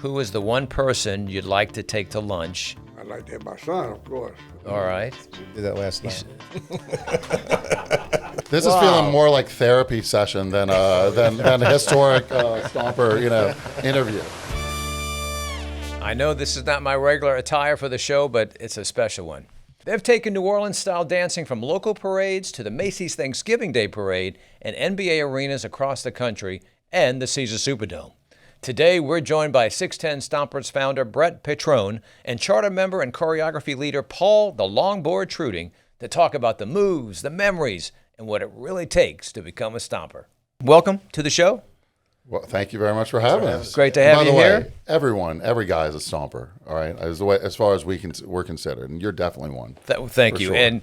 Who is the one person you'd like to take to lunch? I'd like to have my son, of course. All right. Did that last night. This is feeling more like therapy session than a historic Stomper, interview. I know this is not my regular attire for the show, but it's a special one. They've taken New Orleans-style dancing from local parades to the Macy's Thanksgiving Day Parade and NBA arenas across the country and the Caesars Superdome. Today, we're joined by 6'10" Stompers founder Brett Patron and charter member and choreography leader Paul the Longboard Treuting to talk about the moves, the memories, and what it really takes to become a Stomper. Welcome to the show. Well, thank you very much for having us. Great to have you here. Every guy is a Stomper, all right, as far as we're considered, and you're definitely one. Thank you. Sure. And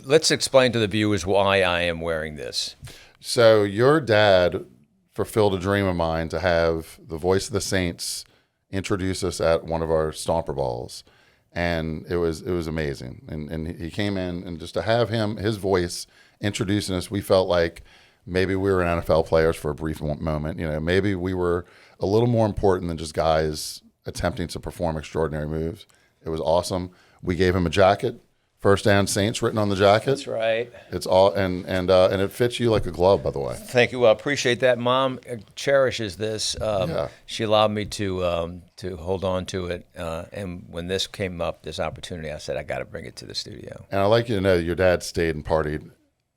let's explain to the viewers why I am wearing this. So your dad fulfilled a dream of mine to have the voice of the Saints introduce us at one of our Stomper balls, and it was amazing. And he came in, and just to have his voice introducing us, we felt like maybe we were NFL players for a brief moment. Maybe we were a little more important than just guys attempting to perform extraordinary moves. It was awesome. We gave him a jacket. First down Saints written on the jacket. That's right. It's all and it fits you like a glove, by the way. Thank you. Well, I appreciate that. Mom cherishes this. Yeah. She allowed me to hold on to it. And when this came up, this opportunity, I said I got to bring it to the studio. And I'd like you to know that your dad stayed and partied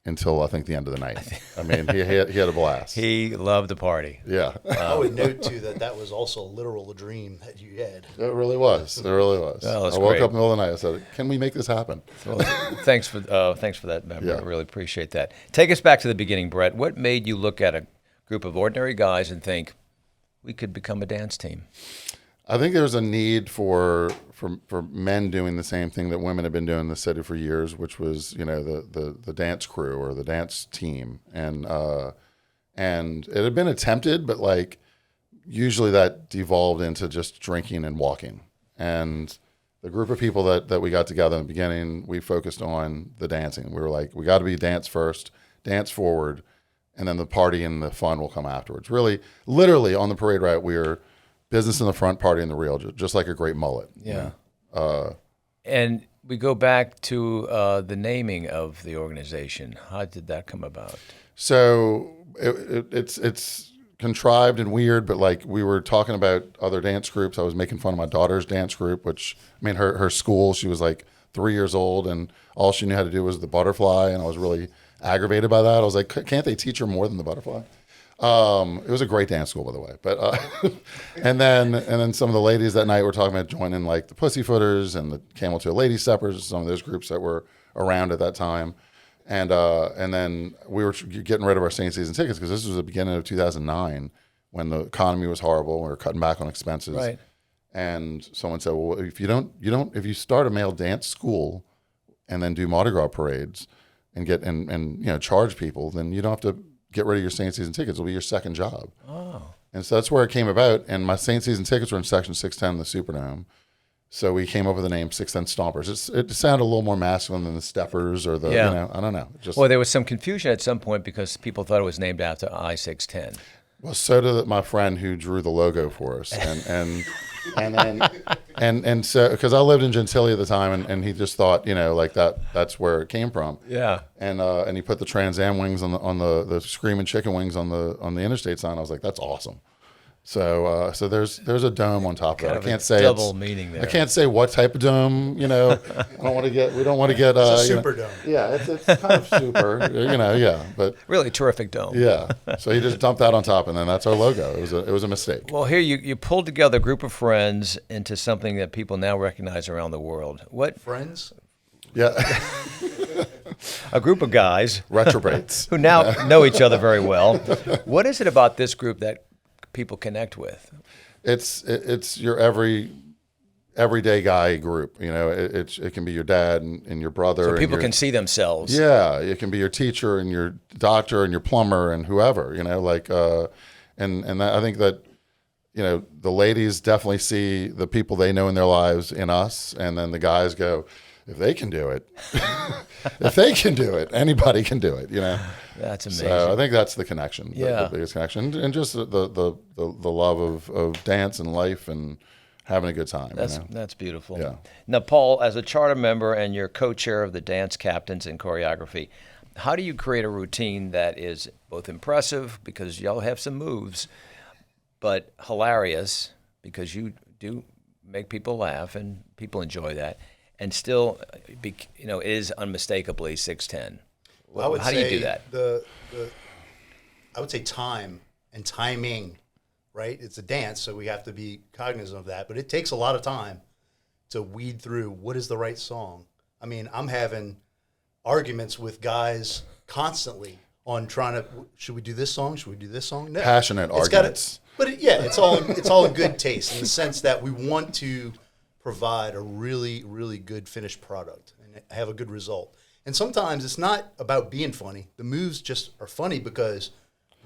until I think the end of the night. I mean, he had a blast. He loved the party. Yeah. I would note too that was also a literal dream that you had. It really was. It really was. Well, I woke up in the middle of the night. I said, "Can we make this happen?" Well, thanks for that. Yeah. I really appreciate that. Take us back to the beginning, Brett. What made you look at a group of ordinary guys and think we could become a dance team? I think there's a need for men doing the same thing that women have been doing in the city for years, which was the dance crew or the dance team, and it had been attempted, but like usually that devolved into just drinking and walking. And the group of people that we got together in the beginning, we focused on the dancing. We were like, we got to be dance first, dance forward, and then the party and the fun will come afterwards. Really, literally on the parade route, we were business in the front, party in the real, just like a great mullet. Yeah. And we go back to the naming of the organization. How did that come about? So it's contrived and weird, but like we were talking about other dance groups. I was making fun of my daughter's dance group, which, I mean, her school, she was like 3 years old, and all she knew how to do was the butterfly, and I was really aggravated by that. I was like, can't they teach her more than the butterfly? It was a great dance school, by the way. But and then some of the ladies that night were talking about joining like the Pussyfooters and the Camel Toe Lady Steppers, some of those groups that were around at that time. And then we were getting rid of our Saints season tickets because this was the beginning of 2009 when the economy was horrible. We were cutting back on expenses. Right. And someone said, well, if you start a male dance school and then do Mardi Gras parades and get and charge people, then you don't have to get rid of your Saints season tickets. It'll be your second job. Oh. And so that's where it came about. And my Saints season tickets were in section 610 in the Superdome. So we came up with the name 610 Stompers. It sounded a little more masculine than the Steppers or the, I don't know. Well, there was some confusion at some point because people thought it was named after I-610. Well, so did my friend who drew the logo for us. And so, because I lived in Gentilly at the time, and he just thought, like that's where it came from. Yeah. And he put the Trans Am wings on the Screaming Chicken wings on the interstate sign. I was like, that's awesome. So there's a dome on top of it. I can't say double meaning there. I can't say what type of dome. We don't want to get. It's a super dome. Yeah, it's kind of super. Yeah, but Really terrific dome. yeah. So he just dumped that on top, and then that's our logo. It was a mistake. Well, here you pulled together a group of friends into something that people now recognize around the world. What? Friends? Yeah, A group of guys retrobates. who now know each other very well. What is it about this group that people connect with? It's your everyday guy group. It can be your dad and your brother. So people can see themselves. Yeah, it can be your teacher and your doctor and your plumber and whoever. And I think that the ladies definitely see the people they know in their lives in us, and then the guys go, if they can do it, if they can do it, anybody can do it. That's amazing. So I think that's the connection, Yeah. the biggest connection, and just the love of dance and life and having a good time. That's beautiful. Yeah. Now, Paul, as a charter member and you're co-chair of the dance captains and choreography, how do you create a routine that is both impressive because y'all have some moves, but hilarious because you do make people laugh and people enjoy that, and still, is unmistakably 6'10"? How do you do that? I would say time and timing, right? It's a dance, so we have to be cognizant of that. But it takes a lot of time to weed through what is the right song. I mean, I'm having arguments with guys constantly on trying to, should we do this song? Should we do this song? No. Passionate arguments. It's all in good taste in the sense that we want to provide a really, really good finished product and have a good result. And sometimes it's not about being funny. The moves just are funny because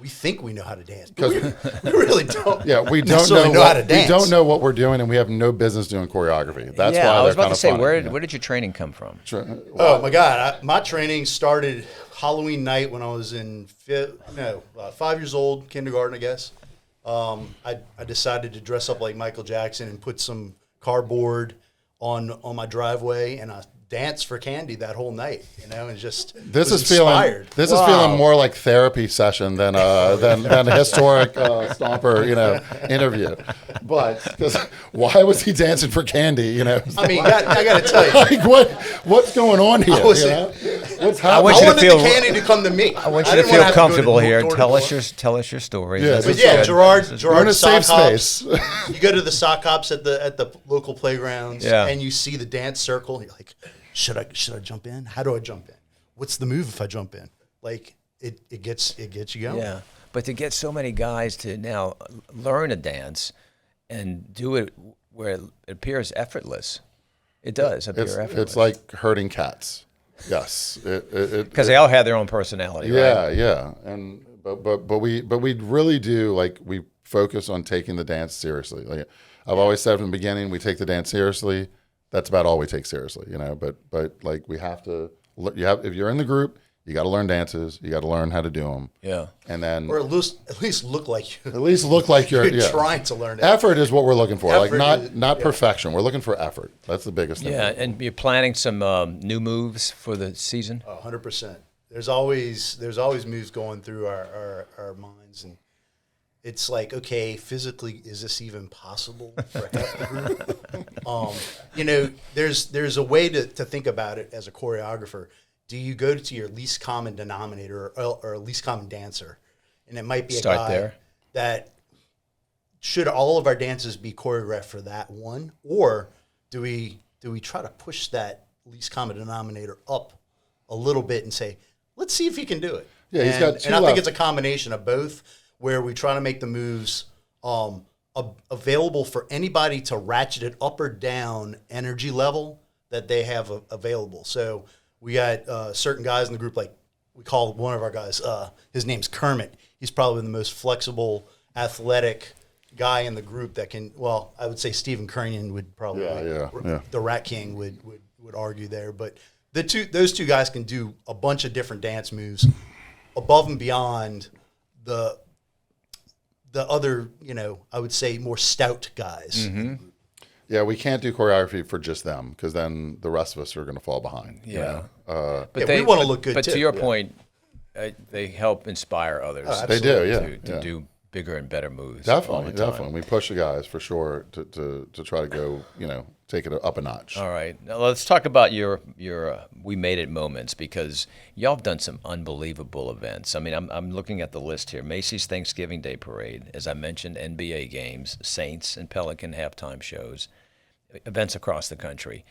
we think we know how to dance, but we really don't. Yeah, we don't know how to dance. We don't know what we're doing, and we have no business doing choreography. That's why I was about to say, funny. where did your training come from? Oh my God, my training started Halloween night when I was in 5 years old, kindergarten, I guess. I decided to dress up like Michael Jackson and put some cardboard on my driveway, and I danced for candy that whole night, and just this was is inspired. feeling more like therapy session than a historic Stomper interview. But why was he dancing for candy? I mean, I got to tell you, like what's going on here? What's happening? I want I you to wanted feel the candy to come to me. I want you to didn't wanna feel have comfortable go to here. door to Tell us your story. Yeah, But yeah, Gerard We're in a sock safe hops. space. You go to the sock hops at the local playgrounds, Yeah. and you see the dance circle. And you're like, should I jump in? How do I jump in? What's the move if I jump in? Like it gets you going. Yeah, but to get so many guys to now learn a dance and do it where it appears effortless, it does appear effortless. It's like herding cats. Yes, because they all have their own personality. Yeah, right? yeah, and but we really do, like, we focus on taking the dance seriously. Like I've always said from the beginning, we take the dance seriously. That's about all we take seriously, But like we have to, if you're in the group, you got to learn dances. You got to learn how to do them. Yeah, Or and then at least look like you. at least look like you're trying to learn it. Effort is what we're looking for. Effort Not perfection. We're looking for effort. That's the biggest thing. yeah, and you're planning some new moves for the season. 100%. There's always moves going through our minds, and it's like, okay, physically, is this even possible for half the group? There's a way to think about it as a choreographer. Do you go to your least common denominator or least common dancer? And it might be a guy there. that should all of our dances be choreographed for that one, or do we try to push that least common denominator up a little bit and say, let's see if he can do it? Yeah, he's got two and I left. think it's a combination of both, where we try to make the moves available for anybody to ratchet it up or down energy level that they have available. So we got certain guys in the group, like we call one of our guys, his name's Kermit. He's probably the most flexible, athletic guy in the group that can, well, I would say Stephen Kernion would probably, Yeah. the Rat King would argue there. But those two guys can do a bunch of different dance moves above and beyond the other, I would say more stout guys. Mm-hmm. Yeah, we can't do choreography for just them, because then the rest of us are going to fall behind. Yeah. But we want to look good but too. to your point, they help inspire others. They do, yeah. To do bigger and better moves. Definitely. We push the guys for sure to try to go, take it up a notch. All right. Now let's talk about your We Made It moments, because y'all have done some unbelievable events. I mean, I'm looking at the list here. Macy's Thanksgiving Day Parade, as I mentioned, NBA games, Saints and Pelican halftime shows, events across the country.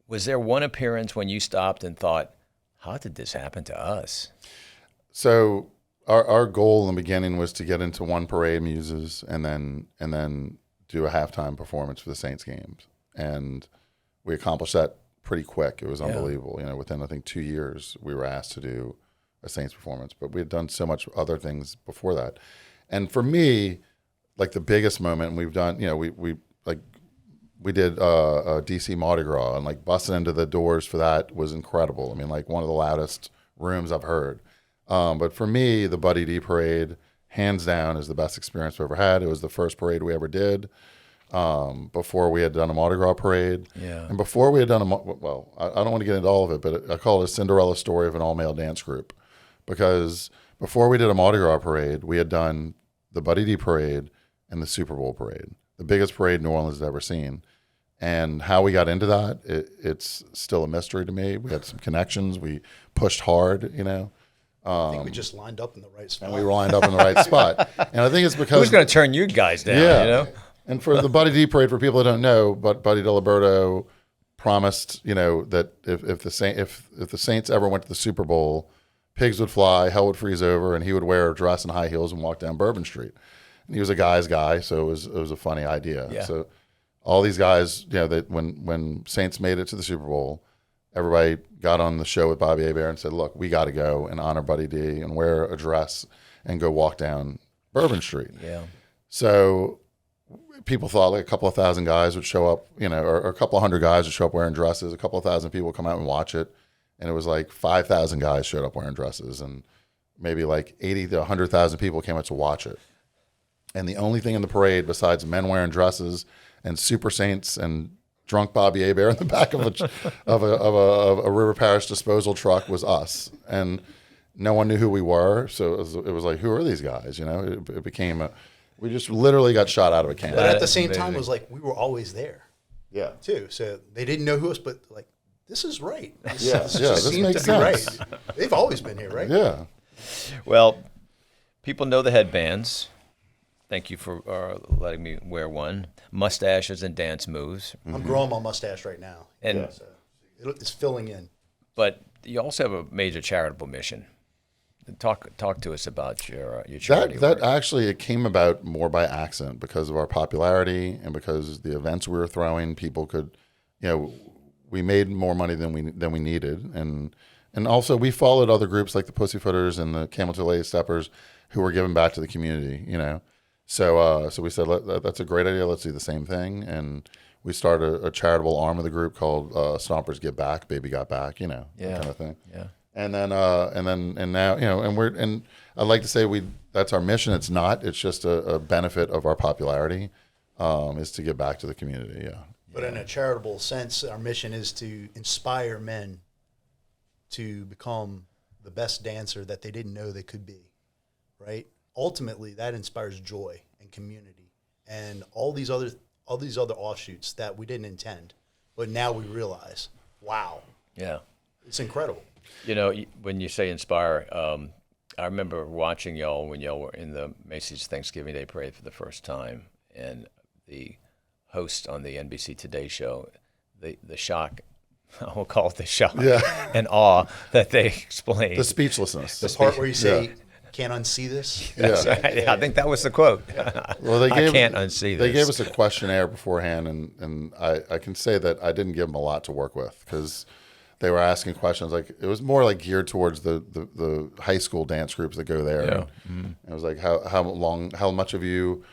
Was there one appearance when you stopped and thought, how did this happen to us? So our goal in the beginning was to get into one parade muses and then do a halftime performance for the Saints games. And we accomplished that pretty quick. It was unbelievable. Within, I think, 2 years, we were asked to do a Saints performance. But we had done so much other things before that. And for me, like the biggest moment, and we've done, we like we did a DC Mardi Gras, and like busting into the doors for that was incredible. I mean, like one of the loudest rooms I've heard. But for me, the Buddy D parade, hands down, is the best experience we've ever had. It was the first parade we ever did. Before we had done a Mardi Gras parade. Yeah. And before we had done I don't want to get into all of it, but I call it a Cinderella story of an all-male dance group. Because before we did a Mardi Gras parade, we had done the Buddy D parade and the Super Bowl parade, the biggest parade New Orleans has ever seen. And how we got into that, it's still a mystery to me. We had some connections. We pushed hard, you know. I think we just lined up in the right spot. And we lined up in the right spot. And I think it's because... Who's going to turn you guys down, Yeah. you know? And for the Buddy D parade, for people that don't know, but Buddy Diliberto promised, you know, that if the Saints ever went to the Super Bowl, pigs would fly, hell would freeze over, and he would wear a dress and high heels and walk down Bourbon Street. And he was a guy's guy, so it was a funny idea. Yeah. So all these guys, you know, that when Saints made it to the Super Bowl, everybody got on the show with Bobby Hebert and said, "Look, we got to go and honor Buddy D and wear a dress and go walk down Bourbon Street." Yeah. So people thought like a couple of thousand guys would show up, you know, or a couple of hundred guys would show up wearing dresses. A couple of thousand people would come out and watch it. And it was like 5,000 guys showed up wearing dresses, and maybe like 80 to 100,000 people came out to watch it. And the only thing in the parade besides men wearing dresses and Super Saints and drunk Bobby Hebert in the back of a River Parish disposal truck was us. And no one knew who we were. So it was like, who are these guys? You know, it became we just literally got shot out of a cannon. But at the same time, it was like we were always there, Yeah. too. So they didn't know who us, but like, this is right. This This seems makes to be sense. right. They've always been here, right? Yeah. Well, people know the headbands. Thank you for letting me wear one. Mustaches and dance moves. I'm growing my mustache right now. And So it's filling in. But you also have a major charitable mission. Talk to us about your charity That work. actually, it came about more by accident because of our popularity and because the events we were throwing, people could, you know, we made more money than we needed, and also we followed other groups like the Pussyfooters and the Camel Toe Lady Steppers, who were giving back to the community, you know. So we said that's a great idea. Let's do the same thing, and we started a charitable arm of the group called Stompers Give Back, Baby Got Back, you know, that kind of thing. Yeah. And then now, you know, and I'd like to say that's our mission. It's not. It's just a benefit of our popularity, is to give back to the community. Yeah. But in a charitable sense, our mission is to inspire men to become the best dancer that they didn't know they could be, right? Ultimately, that inspires joy and community and all these other offshoots that we didn't intend, but now we realize, wow, Yeah. it's incredible. You know, when you say inspire, I remember watching y'all when y'all were in the Macy's Thanksgiving Day Parade for the first time, and the host on the NBC Today show, the shock, I will call it the shock, and awe that they explained. The speechlessness. The part where you say, can't unsee this? Yeah, I think that was the quote. Well, I can't unsee this. They gave us a questionnaire beforehand, and I can say that I didn't give them a lot to work with because they were asking questions like it was more like geared towards the high school dance groups that go there. Yeah. And it was like how much of you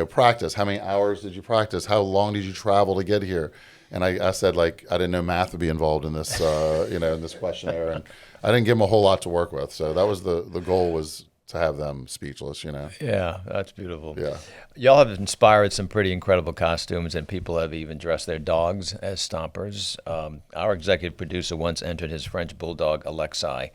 practice? How many hours did you practice? How long did you travel to get here? And I said like I didn't know math would be involved in this in this questionnaire, and I didn't give them a whole lot to work with. So that was the goal was to have them speechless, you know. Yeah, that's beautiful. Yeah. Y'all have inspired some pretty incredible costumes, and people have even dressed their dogs as stompers. Our executive producer once entered his French bulldog, Alexei,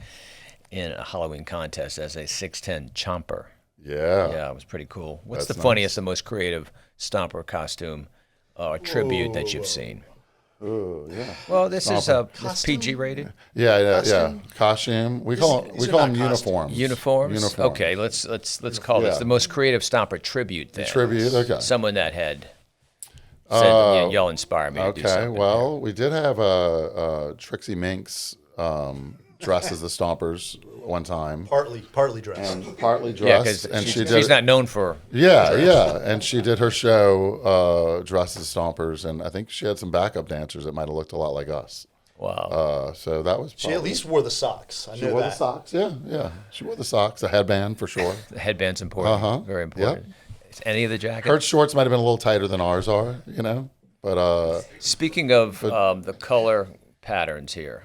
in a Halloween contest as a 6'10" chomper. Yeah. Yeah, it was pretty cool. What's That's the funniest and most creative stomper costume or tribute that you've seen? Ooh, yeah. Well, this is PG rated. Yeah. Costume. We call them uniforms. Uniforms. Okay, let's call this the most creative stomper tribute. Then Tribute. Okay. Someone that had said, y'all inspire me to do Okay. something. Well, we did have Trixie Minx dressed as the Stompers one time. Partly dressed. And partly Yeah, dressed, because and she's not known for. Yeah, and she did her show dressed as Stompers, and I think she had some backup dancers that might have looked a lot like us. Wow. So that was. She at least wore the socks. She wore the socks. Yeah. She wore the socks, a headband for sure. The headband's important. Very important. Is any of the jacket? Her shorts might have been a little tighter than ours are, you know. But Speaking of the color patterns here,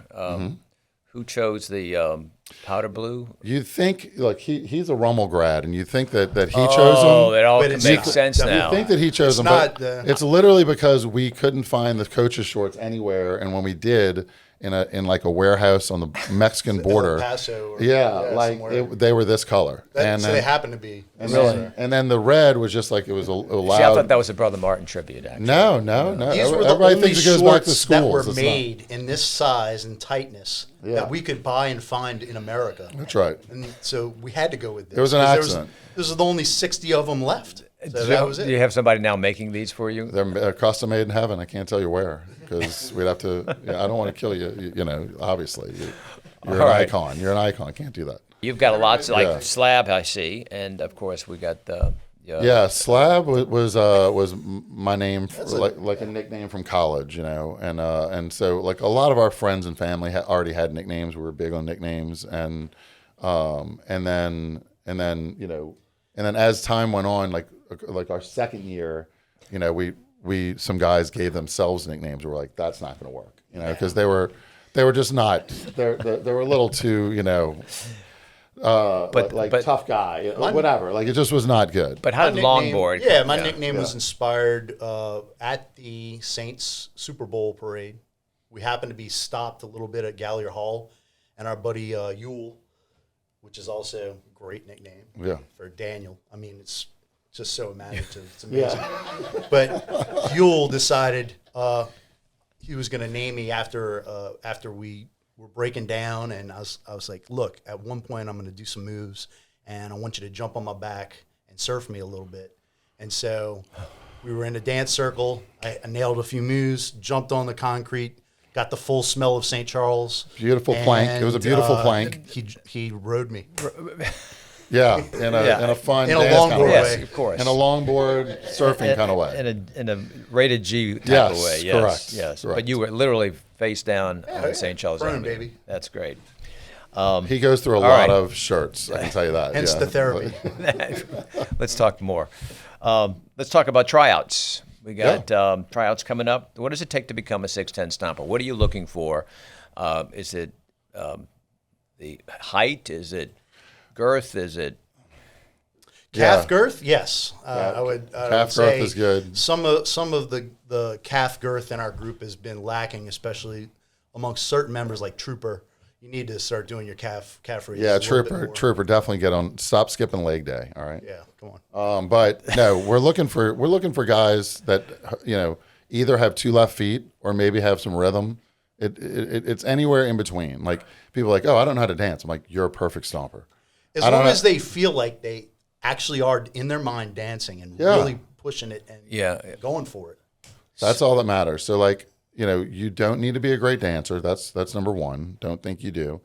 who chose the powder blue? you think like he's a Rummel grad, and you think that he chose Oh, him. it all But it's makes not. sense You now. You think that he chose It's him, not, but it's literally because we couldn't find the coach's shorts anywhere, and when we did, in like a warehouse on the Mexican border, El Paso or- like somewhere. they were this color, So then, they happen to be. and then the red was just like it was a See, I loud. thought that was a Brother Martin tribute, actually. No. These were the Everybody only thinks it goes back to shorts that schools. were It's not. made in this size and tightness Yeah. that we could buy and find in America. That's right. And so we had to go with this. It was an 'cause accident. There was only 60 of them left. So that was Do it. you have somebody now making these for you? They're custom made in heaven. I can't tell you where because we'd have to. I don't want to kill you. You know, obviously, you're an All right. icon. You're an icon. I can't do that. You've got lots like Yeah. Slab, I see, and of course we got the. Yeah, Slab was my name, like a nickname from college, you know, and so like a lot of our friends and family already had nicknames. We were big on nicknames, and then you know, and then as time went on, like our second year, you know, we some guys gave themselves nicknames. We were like, that's not going to work, you know, because they were just not. They were a little too, you know. But tough guy, whatever. Like it just was not good. But how did Longboard? Yeah, my nickname was inspired at the Saints Super Bowl parade. We happened to be stopped a little bit at Gallier Hall, and our buddy Yule, which is also a great nickname for Daniel. I mean, it's just so imaginative. It's amazing. But Yule decided he was going to name me after we were breaking down, and I was like, look, at one point I'm going to do some moves, and I want you to jump on my back and surf me a little bit. And so we were in a dance circle. I nailed a few moves, jumped on the concrete, got the full smell of St. Charles. Beautiful plank. It was a beautiful plank. He rode me. Yeah, in a fun In a dance longboard kind of Yes, way. of course. in a longboard surfing kind of way. In a rated G type Yes, of way. Yes, correct, yes. correct. But you were literally face down on yeah. St. Charles Burn, Avenue. baby. That's great. He goes through a lot right. of shirts. I can tell you that. Hence the therapy. Let's talk more. Let's talk about tryouts. We got tryouts coming up. What does it take to become a 6'10" stomper? What are you looking for? Is it the height? Is it girth? Is it Calf girth, yes. I would calf say girth is good. Some of the calf girth in our group has been lacking, especially amongst certain members like Trooper. You need to start doing your calf raises. Yeah, a little bit more. Trooper, definitely get on. Stop skipping leg day. All right. Yeah, come on. But no, we're looking for guys that either have two left feet or maybe have some rhythm. It's anywhere in between. Like people are like, oh, I don't know how to dance. I'm like, you're a perfect stomper. As long as they feel like they actually are in their mind dancing and really pushing it and going for it. That's all that matters. So like, you don't need to be a great dancer. That's number one. Don't think you do.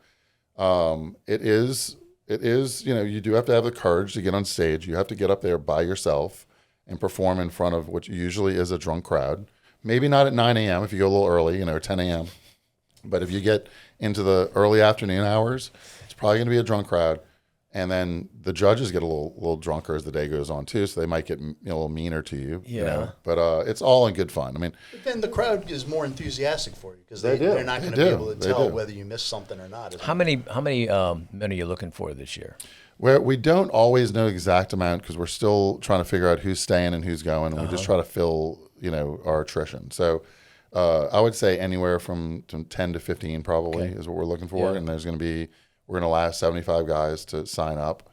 It is, you do have to have the courage to get on stage. You have to get up there by yourself and perform in front of what usually is a drunk crowd. Maybe not at 9 a.m. if you go a little early, 10 a.m. But if you get into the early afternoon hours, it's probably going to be a drunk crowd. And then the judges get a little drunker as the day goes on too, so they might get a little meaner to you. Yeah. But it's all in good fun. I mean, But then the crowd is more enthusiastic for you because They do. they're not They going to be do. able to They tell do. whether you missed something or not. how many men are you looking for this year? where we don't always know exact amount because we're still trying to figure out who's staying and who's going, and we just try to fill our attrition. So I would say anywhere from 10 to 15 probably is what we're looking for, Yeah. and we're going to last 75 guys to sign up.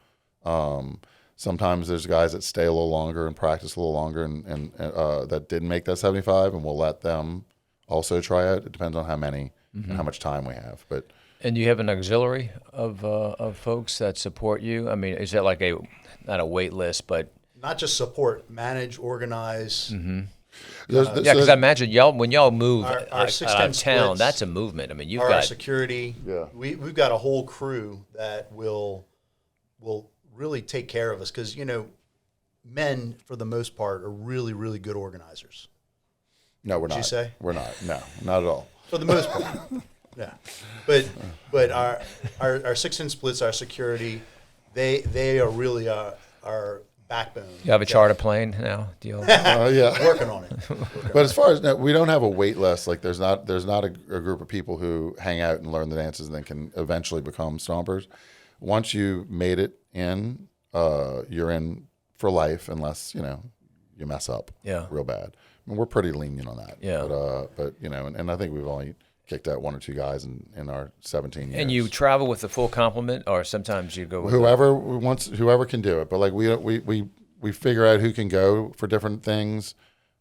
Sometimes there's guys that stay a little longer and practice a little longer and that didn't make that 75, and we'll let them also try it. It depends on how many and how much time we have. But And you have an auxiliary of folks that support you? I mean, is that like not a wait list, but Not just support, manage, organize. because I imagine when y'all move Our out 6'10" of town, splits that's a movement. I mean, you've our got security. Yeah. We've got a whole crew that will really take care of us because men for the most part are really, really good organizers no, we're What'd not. you say? We're not. No, not at all. for the most part. Yeah, but our 6-inch splits, our security, they are really our backbone. You have a charter plane now? Deal. Yeah. Working on it. But as far as no, we don't have a wait list. Like there's not a group of people who hang out and learn the dances and then can eventually become stompers. Once you made it in, you're in for life unless you mess up real bad. I mean, we're pretty lenient on that. Yeah. But and I think we've only kicked out 1 or 2 guys in our 17 years. And you travel with the full complement, or sometimes you go with whoever can do it. But like we figure out who can go for different things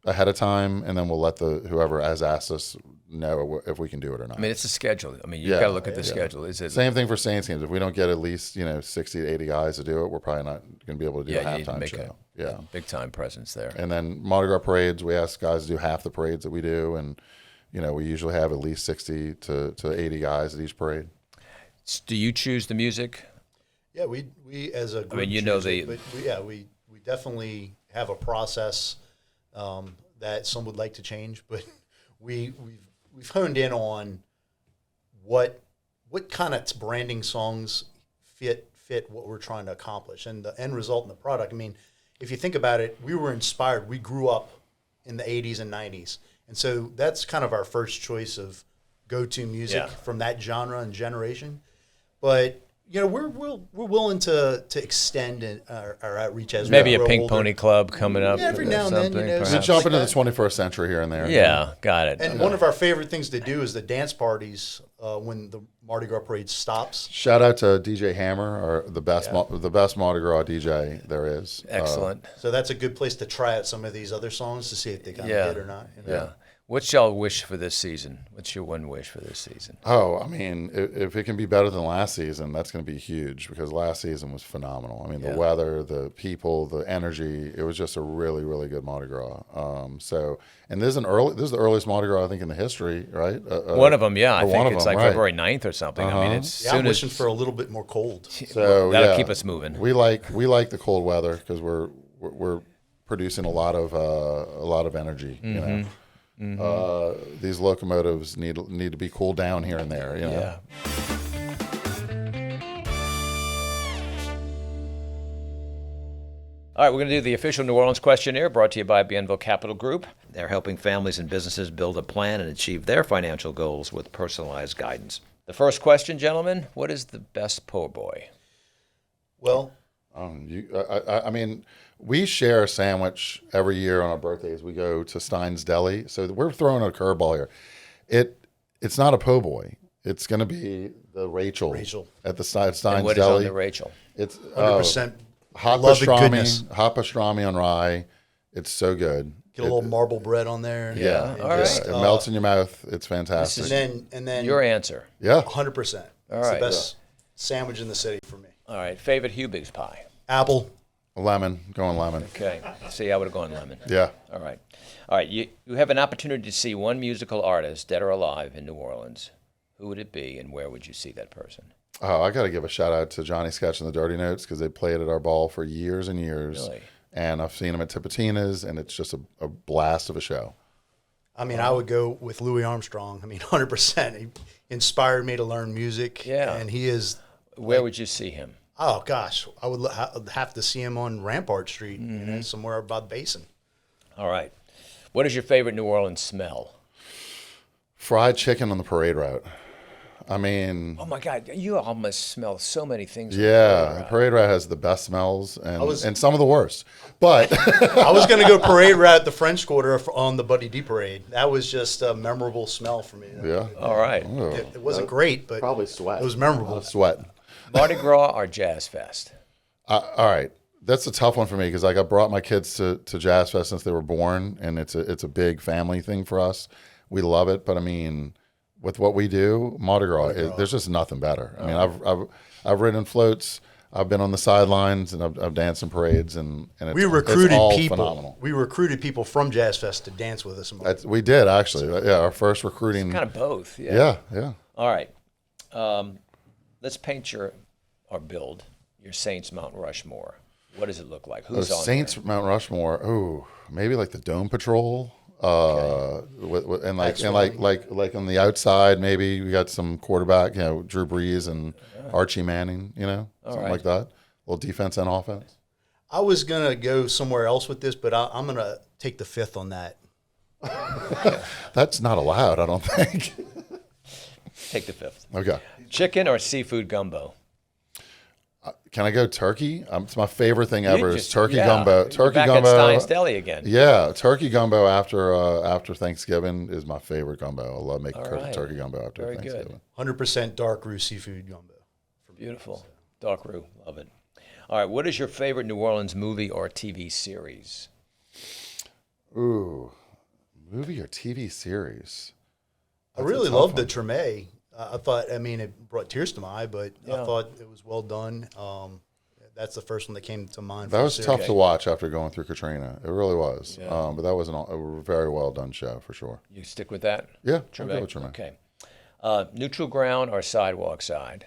ahead of time, and then we'll let whoever has asked us know if we can do it or not. I mean, it's a schedule. I mean, you've got to look at the schedule. Is it same thing for Saints games? If we don't get at least 60 to 80 guys to do it, we're probably not going to be able to do a halftime show. a big time presence there. And then Mardi Gras parades, we ask guys to do half the parades that we do, and we usually have at least 60 to 80 guys at each parade. Do you choose the music? Yeah, we as a group. I mean, we definitely have a process that some would like to change, but we've honed in on what kind of branding songs fit what we're trying to accomplish, and the end result in the product. I mean, if you think about it, we were inspired. We grew up in the 80s and 90s, and so that's kind of our first choice of go-to music from that genre and generation. But we're willing to extend our outreach as maybe we a Pink older. Pony Club coming up. Every now and then, perhaps. We jump into the 21st century here and there. Yeah, got it. And one of our favorite things to do is the dance parties when the Mardi Gras parade stops. Shout out to DJ Hammer, or the best Mardi Gras DJ there is. Excellent. So that's a good place to try out some of these other songs to see if they kind of hit or not. Yeah. What's y'all wish for this season? What's your one wish for this season? Oh, I mean, if it can be better than last season, that's going to be huge, because last season was phenomenal. I mean, the weather, the people, the energy, it was just a really, really good Mardi Gras. And this is the earliest Mardi Gras, I think, in the history, right? One of them, yeah. I think it's like right. February 9th or something. I mean, it's I'm wishing for a little bit more cold. So that'll keep us moving. We like the cold weather because we're producing a lot of energy. Mm-hmm. These locomotives need to be cooled down here and there. Yeah. All right, we're going to do the official New Orleans questionnaire brought to you by Bienville Capital Group. They're helping families and businesses build a plan and achieve their financial goals with personalized guidance. The first question, gentlemen, what is the best po' boy? Well, I mean, we share a sandwich every year on our birthdays. We go to Stein's Deli. So we're throwing a curveball here. It's not a po' boy. It's going to be the Rachel at the Stein's And what Deli. is on the Rachel? It's 100% hot love the goodness. pastrami on rye. It's so good. Get a little marble bread on there. Yeah, all right. It melts in your mouth. It's fantastic. And then Your answer. Yeah, 100%. It's right. the best sandwich in the city for me. All right, favorite Hubig's pie? Apple. lemon, going lemon. Okay. See, I would have gone lemon. Yeah. All right. You have an opportunity to see one musical artist, dead or alive, in New Orleans. Who would it be, and where would you see that person? Oh, I got to give a shout out to Johnny Sketch and the Dirty Notes, because they played at our ball for years and years. Really? And I've seen them at Tipitina's, and it's just a blast of a show. I mean, I would go with Louis Armstrong. I mean, 100%. He inspired me to learn music. Yeah. And he is. Where would you see him? Oh, gosh. I would have to see him on Rampart Street, somewhere by the basin. All right. What is your favorite New Orleans smell? Fried chicken on the parade route. I mean, Oh, my God. You almost smell so many things. yeah, the parade route has the best smells and some of the worst. But I was going to go parade route the French Quarter on the Buddy D parade. That was just a memorable smell for me. yeah, All right. It wasn't great, but probably sweat. it was memorable. Sweat. Mardi Gras or Jazz Fest? All right, that's a tough one for me, because like I brought my kids to Jazz Fest since they were born, and it's a big family thing for us. We love it, but I mean, with what we do, Mardi Gras, there's just nothing better. I mean, I've ridden floats, I've been on the sidelines, and I've danced in parades, and it's all phenomenal. We recruited people from Jazz Fest to dance with us. We did, actually. Yeah, our first recruiting. Kind of both. Yeah. Yeah. All right. Let's paint or build your Saints Mount Rushmore. What does it look like? The Who's on Saints there? Mount Rushmore. Oh, maybe like the Dome Patrol. And like on the outside, maybe we got some quarterback, Drew Brees and Archie Manning, something like that. A little defense and offense. I was going to go somewhere else with this, but I'm going to take the fifth on that. That's not allowed, I don't think. Take the fifth. Okay. Chicken or seafood gumbo? Can I go turkey? It's my favorite thing ever is turkey yeah. gumbo. You're Turkey back gumbo. at Stein's Deli again. Yeah, turkey gumbo after Thanksgiving is my favorite gumbo. I love making right. turkey gumbo after Very Thanksgiving. good. 100% dark roux seafood gumbo. Beautiful. Dark roux. Love it. All right. What is your favorite New Orleans movie or TV series? Ooh, movie or TV series? I really loved the Treme. I thought, I mean, it brought tears to my eye, but Yeah. I thought it was well done. That's the first one that came to mind. That was for the tough series. to watch after going through Katrina. It really was. Yeah. But that was a very well done show for sure. You stick with that? Yeah, I'll Treme? go with Treme. Okay. Neutral ground or sidewalk side?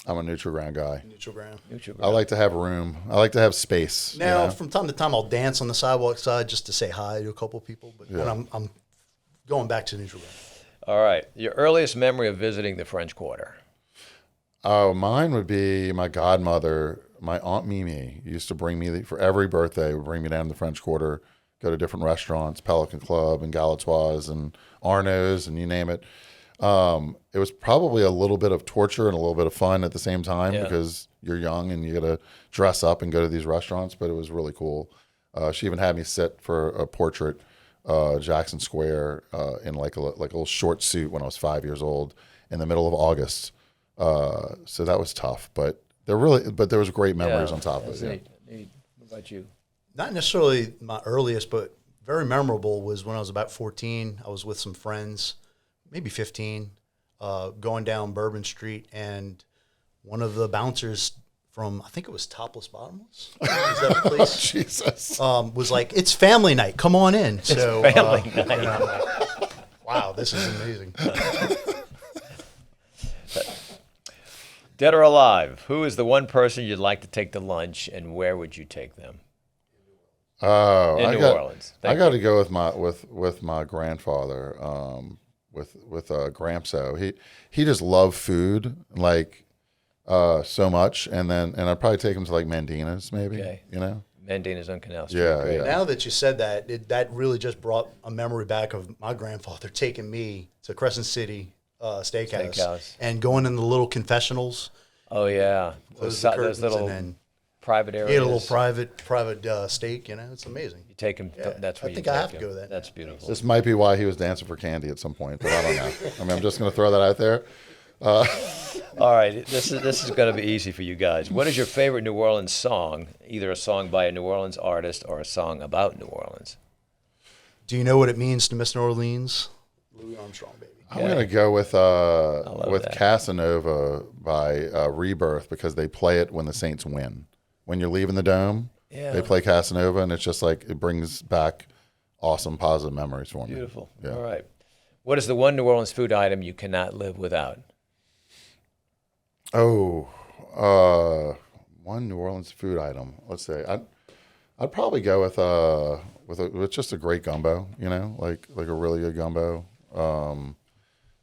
I'm a neutral ground guy. Neutral ground. Neutral I ground. like to have room. I like to have space. Now, you know? from time to time, I'll dance on the sidewalk side just to say hi to a couple people, but when I'm going back to neutral ground. All right. Your earliest memory of visiting the French Quarter? Oh, mine would be my godmother, my Aunt Mimi, used to bring me for every birthday, would bring me down to the French Quarter, go to different restaurants, Pelican Club and Galatoire's and Arno's and you name it. It was probably a little bit of torture and a little bit of fun at the same time because you're young and you got to dress up and go to these restaurants, but it was really cool. She even had me sit for a portrait, Jackson Square, in like a little short suit when I was 5 years old in the middle of August. So that was tough, but there was great memories on top of it. Neat. Neat. What about you? Not necessarily my earliest, but very memorable was when I was about 14. I was with some friends, maybe 15, going down Bourbon Street, and one of the bouncers from, I think it was Topless Bottomless, is that the place? Jesus. Was like, it's family night, come on in. So, family night. you know, I'm like, wow, this is amazing. Dead or alive, who is the one person you'd like to take to lunch, and where would you take them? Oh, In New Orleans. I got to go with my grandfather, with Grampso. He just loved food like so much, and I'd probably take him to like Mandina's maybe. Okay. You know. Mandina's on Canal Street. Yeah, Great. yeah. Now that you said that, that really just brought a memory back of my grandfather taking me to Crescent City Steakhouse and going in the little confessionals. Oh yeah, Close those the curtains little and then private areas. he had a little private steak. You know, it's amazing. You take him. Yeah, That's where I you think take I have to him. go with that. That's beautiful. This might be why he was dancing for candy at some point, but I don't know. I mean, I'm just going to throw that out there. All right, this is going to be easy for you guys. What is your favorite New Orleans song? Either a song by a New Orleans artist or a song about New Orleans. Do you know what it means to Miss New Orleans? Louis Armstrong, baby. I'm going to go with that. Casanova by Rebirth because they play it when the Saints win. When you're leaving the Dome, they play Casanova, and it's just like it brings back awesome, positive memories for me. Beautiful. Yeah. All right. What is the one New Orleans food item you cannot live without? Oh, one New Orleans food item. Let's say I'd probably go with just a great gumbo. You know, like a really good gumbo.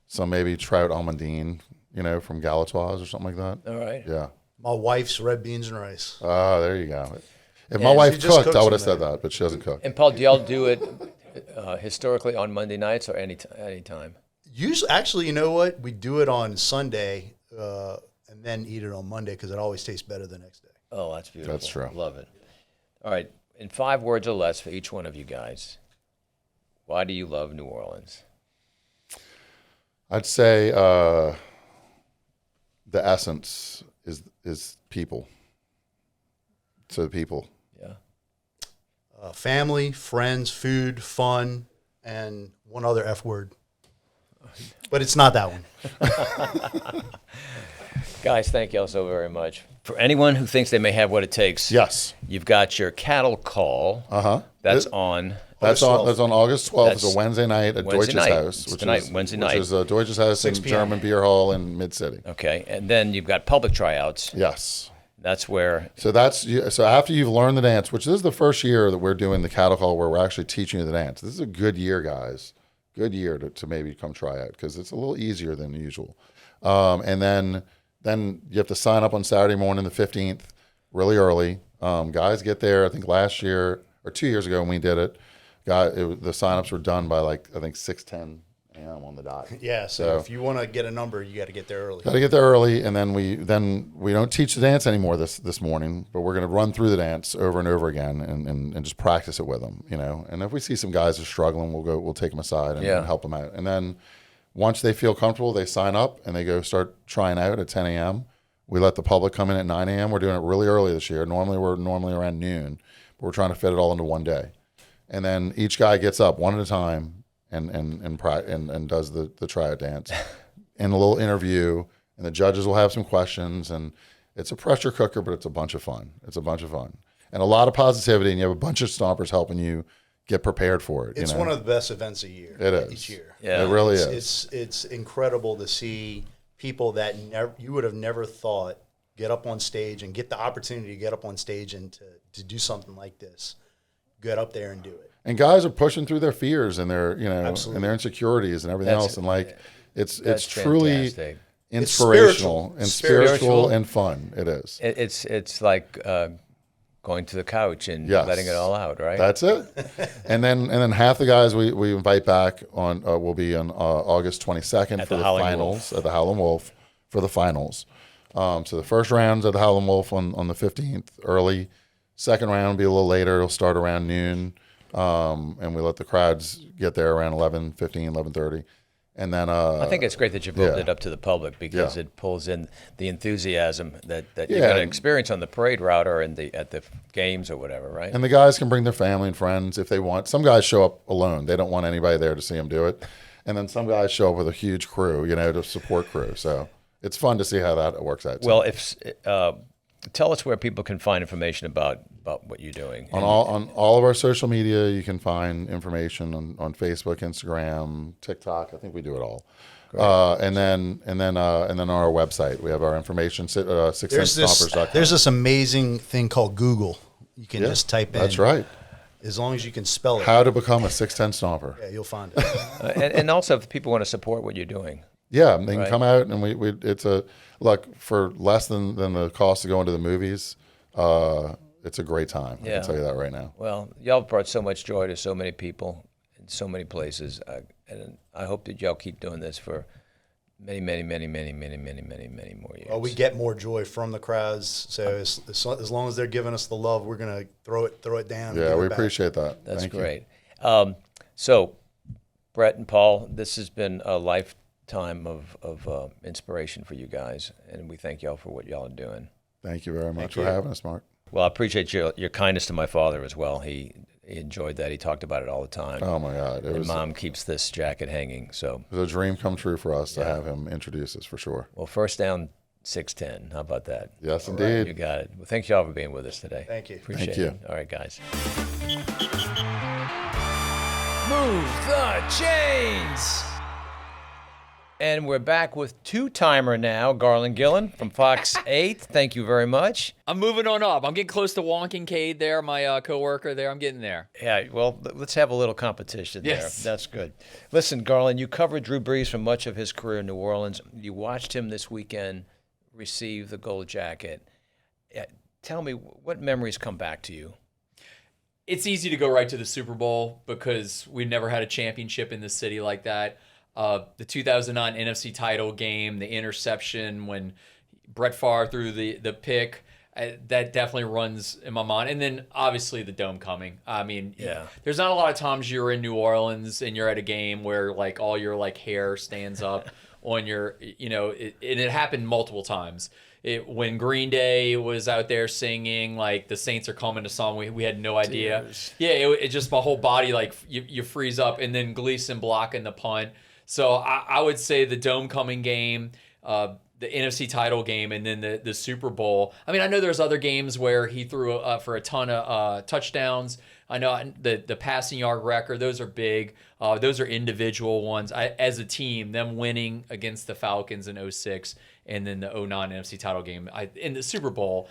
Some maybe trout almondine. You know, from Galatoire's or something like that. All right. Yeah. My wife's red beans and rice. Oh, there you go. If Yeah, my wife she just cooked, I cooks would have them said that, but she doesn't cook. And Paul, do y'all do it historically on Monday nights or any time? Usually, actually, you know what? We do it on Sunday and then eat it on Monday because it always tastes better the next day. Oh, that's beautiful. That's true. Love it. All right. In 5 words or less for each one of you guys, why do you love New Orleans? I'd say the essence is people. So the people. Yeah. Family, friends, food, fun, and one other F word. But it's not that one. Guys, thank y'all so very much. For anyone who thinks they may have what it takes, Yes. you've got your cattle call. Uh-huh. That's on. That's on August 12th. It's That's a Wednesday night at Wednesday Deutsches night. House, It's which tonight, is Wednesday which night. is Deutsches House in 6 p.m. German Beer Hall in Mid City. Okay, and then you've got public tryouts. Yes. That's where. So after you've learned the dance, which this is the first year that we're doing the cattle call where we're actually teaching you the dance. This is a good year, guys. Good year to maybe come try out because it's a little easier than usual. And then you have to sign up on Saturday morning, the 15th, really early. Guys get there. I think last year or 2 years ago when we did it, the signups were done by like I think 6:10 a.m. on the dot. Yeah, so if you want to get a number, you got to get there early. Got to get there early, and then we don't teach the dance anymore this morning, but we're going to run through the dance over and over again and just practice it with them, you know. And if we see some guys are struggling, we'll take them aside and help them out. And then once they feel comfortable, they sign up and they go start trying out at 10 a.m. We let the public come in at 9 a.m. We're doing it really early this year. Normally we're around noon, but we're trying to fit it all into one day. And then each guy gets up one at a time and does the tryout dance and a little interview, and the judges will have some questions, and it's a pressure cooker, but it's a bunch of fun. And a lot of positivity, and you have a bunch of stompers helping you get prepared for it. It's one of the best events a year. It is. Each year. Yeah. It really is. It's incredible to see people that you would have never thought get up on stage and get the opportunity to get up on stage and to do something like this. Get up there and do it. And guys are pushing through their fears and their Absolutely. and their insecurities and everything else, and like it's truly fantastic. inspirational and Spiritual. spiritual and fun. It is. It's like going to the couch and Yes. letting it all out, right? That's it. and then half the guys we invite back on will be on August 22nd At for the the Howling finals at the Howling Wolf for the finals. So the first round's at the Howling Wolf on the 15th early. Second round will be a little later. It'll start around noon, and we let the crowds get there around 11:15, 11:30. And then I think it's great that you've opened yeah. it up to the public because Yeah. it pulls in the enthusiasm that you're Yeah, going to and- experience on the parade route or at the games or whatever, right? And the guys can bring their family and friends if they want. Some guys show up alone. They don't want anybody there to see them do it. And then some guys show up with a huge crew, to support crew. So it's fun to see how that works out. Well, tell us where people can find information about what you're doing. On all of our social media, you can find information on Facebook, Instagram, TikTok. I think we do it all. And then on our website, we have our information. Stompers.com. There's this amazing thing called Google. You can just type in. That's right. As long as you can spell it. How to become a 6'10" stomper. Yeah, you'll find it. and also, if people want to support what you're doing. Yeah, they can Right. come out and we it's a look for less than the cost to go into the movies. It's a great time. I Yeah. can tell you that right now. Well, y'all brought so much joy to so many people in so many places, and I hope that y'all keep doing this for many, many, many, many, many, many, many, many more years. Well, we get more joy from the crowds. So as long as they're giving us the love, we're gonna throw it down. and Yeah, give we it back. appreciate that. That's Thank you. great. So, Brett and Paul, this has been a lifetime of inspiration for you guys, and we thank y'all for what y'all are doing. Thank you very much Thank for you. having us, Mark. Well, I appreciate your kindness to my father as well. He enjoyed that. He talked about it all the time. Oh my God, it and was Mom keeps this jacket hanging. So, a dream come true for us to have him introduce us for sure. well, first down, 6'10". How about that? Yes, You indeed. got it. Well, thanks y'all for being with us today. Thank you. Appreciate Thank you. it. All right, guys. Move the chains. And we're back with two-timer now, Garland Gillen from Fox 8. Thank you very much. I'm moving on up. I'm getting close to Wonkin Cade there, my coworker there. I'm getting there. Yeah, well, let's have a little competition Yes. there. That's good. Listen, Garland, you covered Drew Brees for much of his career in New Orleans. You watched him this weekend receive the gold jacket. Tell me, what memories come back to you? It's easy to go right to the Super Bowl because we've never had a championship in the city like that. The 2009 NFC title game, the interception when Brett Favre threw the pick, that definitely runs in my mind. And then obviously the dome coming. I mean, Yeah. there's not a lot of times you're in New Orleans and you're at a game where like all your like hair stands up on your, and it happened multiple times. When Green Day was out there singing like the Saints are coming to song, we had no idea. Tears. Yeah, it just my whole body like you freeze up, and then Gleason blocking the punt. So I would say the dome coming game, the NFC title game, and then the Super Bowl. I mean, I know there's other games where he threw for a ton of touchdowns. I know the passing yard record; those are big. Those are individual ones. As a team, them winning against the Falcons in 06 and then the 09 NFC title game in the Super Bowl,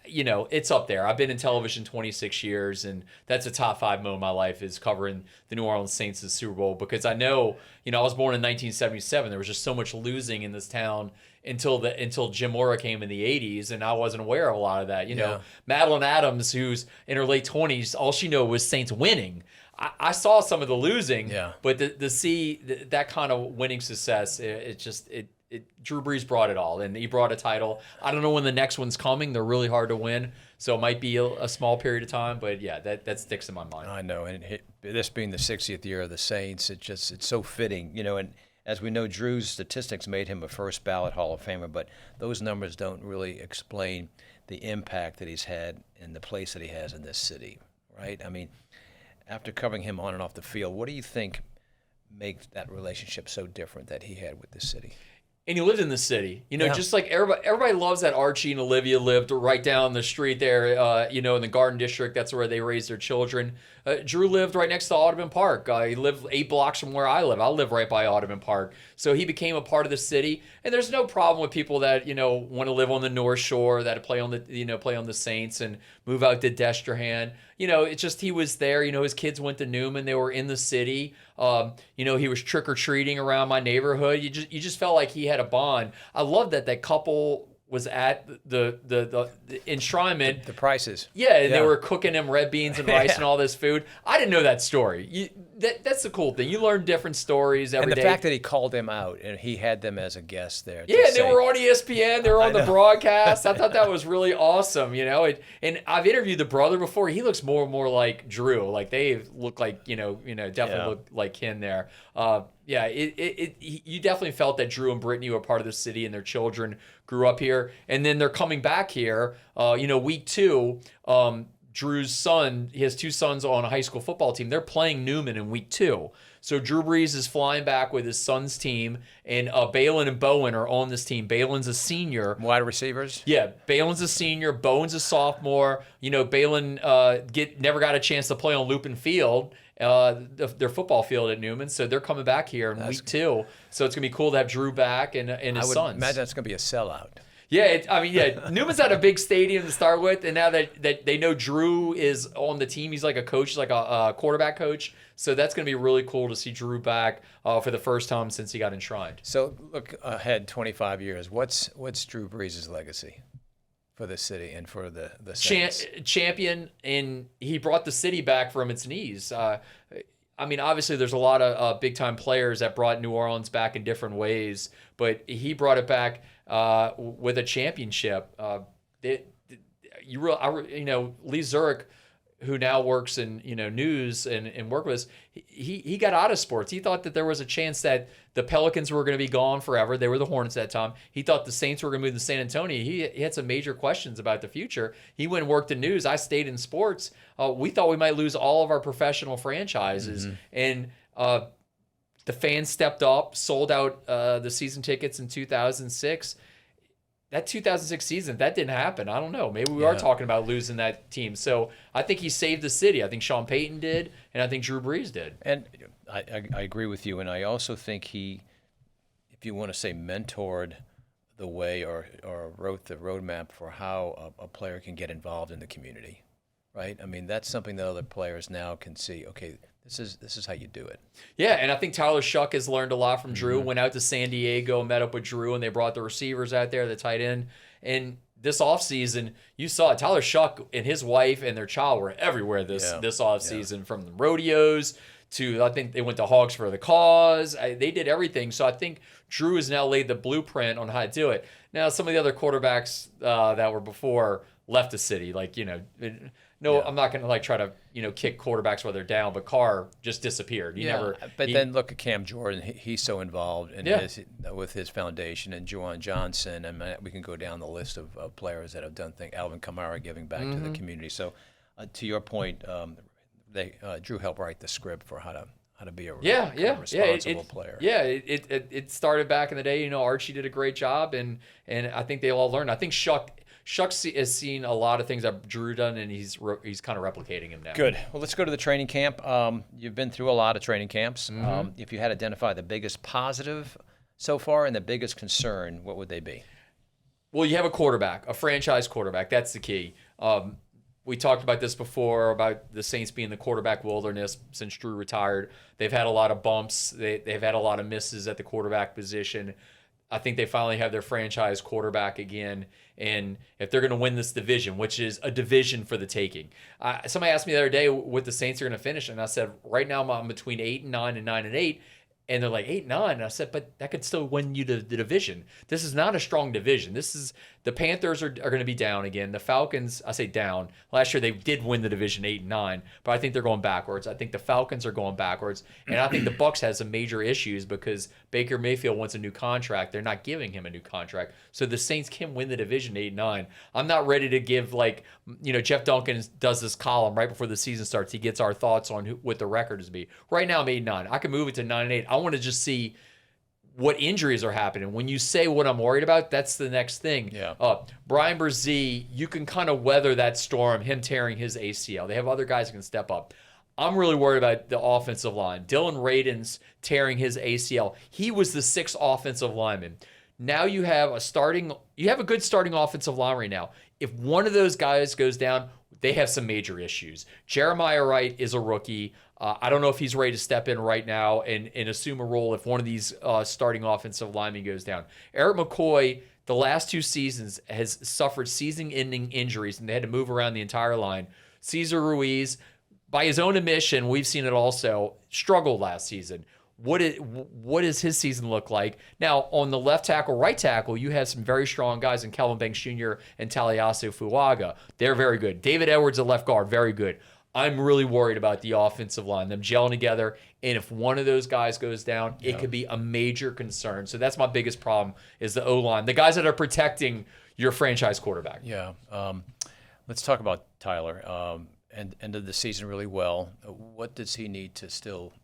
it's up there. I've been in television 26 years, and that's a top 5 moment of my life is covering the New Orleans Saints' Super Bowl, because I know, I was born in 1977. There was just so much losing in this town until Jim Mora came in the 80s, and I wasn't aware of a lot of that. Madeline Adams, who's in her late 20s, all she knew was Saints winning. I saw some of the losing, but to see that kind of winning success, Drew Brees brought it all, and he brought a title. I don't know when the next one's coming. They're really hard to win, so it might be a small period of time, but yeah, that sticks in my mind. I know, and this being the 60th year of the Saints, it's so fitting, and as we know, Drew's statistics made him a first ballot Hall of Famer, but those numbers don't really explain the impact that he's had and the place that he has in this city, right? I mean, after covering him on and off the field, what do you think makes that relationship so different that he had with this city? And he lived in the city, just like everybody loves that Archie and Olivia lived right down the street there, in the Garden District. That's where they raised their children. Drew lived right next to Audubon Park. He lived 8 blocks from where I live. I live right by Audubon Park. So he became a part of the city. And there's no problem with people that, want to live on the North Shore, that play on the Saints and move out to Destrehan. It's just he was there. His kids went to Newman. They were in the city. He was trick-or-treating around my neighborhood. You just felt like he had a bond. I love that couple was at the enshrinement. The prices. Yeah, and they were cooking him red beans and rice and all this food. I didn't know that story. That's the cool thing. You learn different stories every day. And the fact that he called them out and he had them as a guest there. Yeah, they were on ESPN. They were on the broadcast. I thought that was really awesome, And I've interviewed the brother before. He looks more and more like Drew. Like they look like, definitely look like him there. You definitely felt that Drew and Brittany were part of the city and their children grew up here. And then they're coming back here, week 2. Drew's son, he has 2 sons on a high school football team. They're playing Newman in week 2. So Drew Brees is flying back with his son's team, and Balin and Bowen are on this team. Balin's a senior. Wide receivers? Yeah, Balin's a senior. Bowen's a sophomore. Balin never got a chance to play on Lupin Field, their football field at Newman. So they're coming back here in week 2. So it's going to be cool to have Drew back and his sons. I would imagine it's going to be a sellout. Yeah, Newman's at a big stadium to start with, and now that they know Drew is on the team, he's like a coach, he's like a quarterback coach. So that's going to be really cool to see Drew back for the first time since he got enshrined. So look ahead 25 years. What's Drew Brees' legacy for the city and for the Saints? Champion, and he brought the city back from its knees. Obviously there's a lot of big-time players that brought New Orleans back in different ways, but he brought it back with a championship. Lee Zurich, who now works in news and work with us, he got out of sports. He thought that there was a chance that the Pelicans were going to be gone forever. They were the Hornets at that time. He thought the Saints were going to move to San Antonio. He had some major questions about the future. He went and worked in news. I stayed in sports. We thought we might lose all of our professional franchises. And the fans stepped up, sold out the season tickets in 2006. That 2006 season, that didn't happen. I don't know. Maybe we are talking about losing that team. So I think he saved the city. I think Sean Payton did, and I think Drew Brees did. And I agree with you. And I also think he, if you want to say mentored the way or wrote the roadmap for how a player can get involved in the community, right? I mean, that's something that other players now can see. Okay, this is how you do it. Yeah, and I think Tyler Shuck has learned a lot from Drew. Went out to San Diego, met up with Drew, and they brought the receivers out there, the tight end. And this offseason, you saw it. Tyler Shuck and his wife and their child were everywhere this offseason, from the rodeos to, I think they went to Hogs for the Cause. They did everything. So I think Drew has now laid the blueprint on how to do it. Now, some of the other quarterbacks that were before left the city, I'm not going to try to kick quarterbacks while they're down, but Carr just disappeared. Then look at Cam Jordan. He's so involved with his foundation, and Juwan Johnson. And we can go down the list of players that have done things. Alvin Kamara giving back to the community. So, to your point, Drew helped write the script for how to be a responsible player. Yeah, it started back in the day. Archie did a great job, and I think they all learned. I think Shuck Shucks has seen a lot of things that Drew done, and he's kind of replicating him now. Good. Well, let's go to the training camp. You've been through a lot of training camps. If you had to identify the biggest positive so far and the biggest concern, what would they be? Well, you have a quarterback, a franchise quarterback. That's the key. We talked about this before, about the Saints being the quarterback wilderness since Drew retired. They've had a lot of bumps. They've had a lot of misses at the quarterback position. I think they finally have their franchise quarterback again. And if they're going to win this division, which is a division for the taking. Somebody asked me the other day what the Saints are going to finish, and I said, right now I'm between 8-9 and 9-8. And they're like 8-9. And I said, but that could still win you the division. This is not a strong division. The Panthers are going to be down again. The Falcons, I say down. Last year they did win the division 8-9, but I think they're going backwards. I think the Falcons are going backwards, and I think the Bucs has some major issues because Baker Mayfield wants a new contract. They're not giving him a new contract, so the Saints can win the division 8-9. I'm not ready to give Jeff Duncan does this column right before the season starts. He gets our thoughts on what the record is be. Right now I'm 8-9. I can move it to 9-8. I want to just see what injuries are happening. When you say what I'm worried about, that's the next thing. Yeah. Brian Brzee, you can kind of weather that storm, him tearing his ACL. They have other guys who can step up. I'm really worried about the offensive line. Dylan Radin's tearing his ACL. He was the 6th offensive lineman. Now you have a good starting offensive line right now. If one of those guys goes down, they have some major issues. Jeremiah Wright is a rookie. I don't know if he's ready to step in right now and assume a role if one of these starting offensive linemen goes down. Eric McCoy, the last 2 seasons, has suffered season-ending injuries, and they had to move around the entire line. Cesar Ruiz, by his own admission, we've seen it also, struggled last season. What does his season look like? Now, on the left tackle, right tackle, you have some very strong guys in Kelvin Banks Jr. and Taliasu Fuaga. They're very good. David Edwards at left guard, very good. I'm really worried about the offensive line, them gelling together. And if one of those guys goes down, it could be a major concern. So that's my biggest problem is the O-line, the guys that are protecting your franchise quarterback. Yeah. Let's talk about Tyler. And ended the season really well. What does he need to still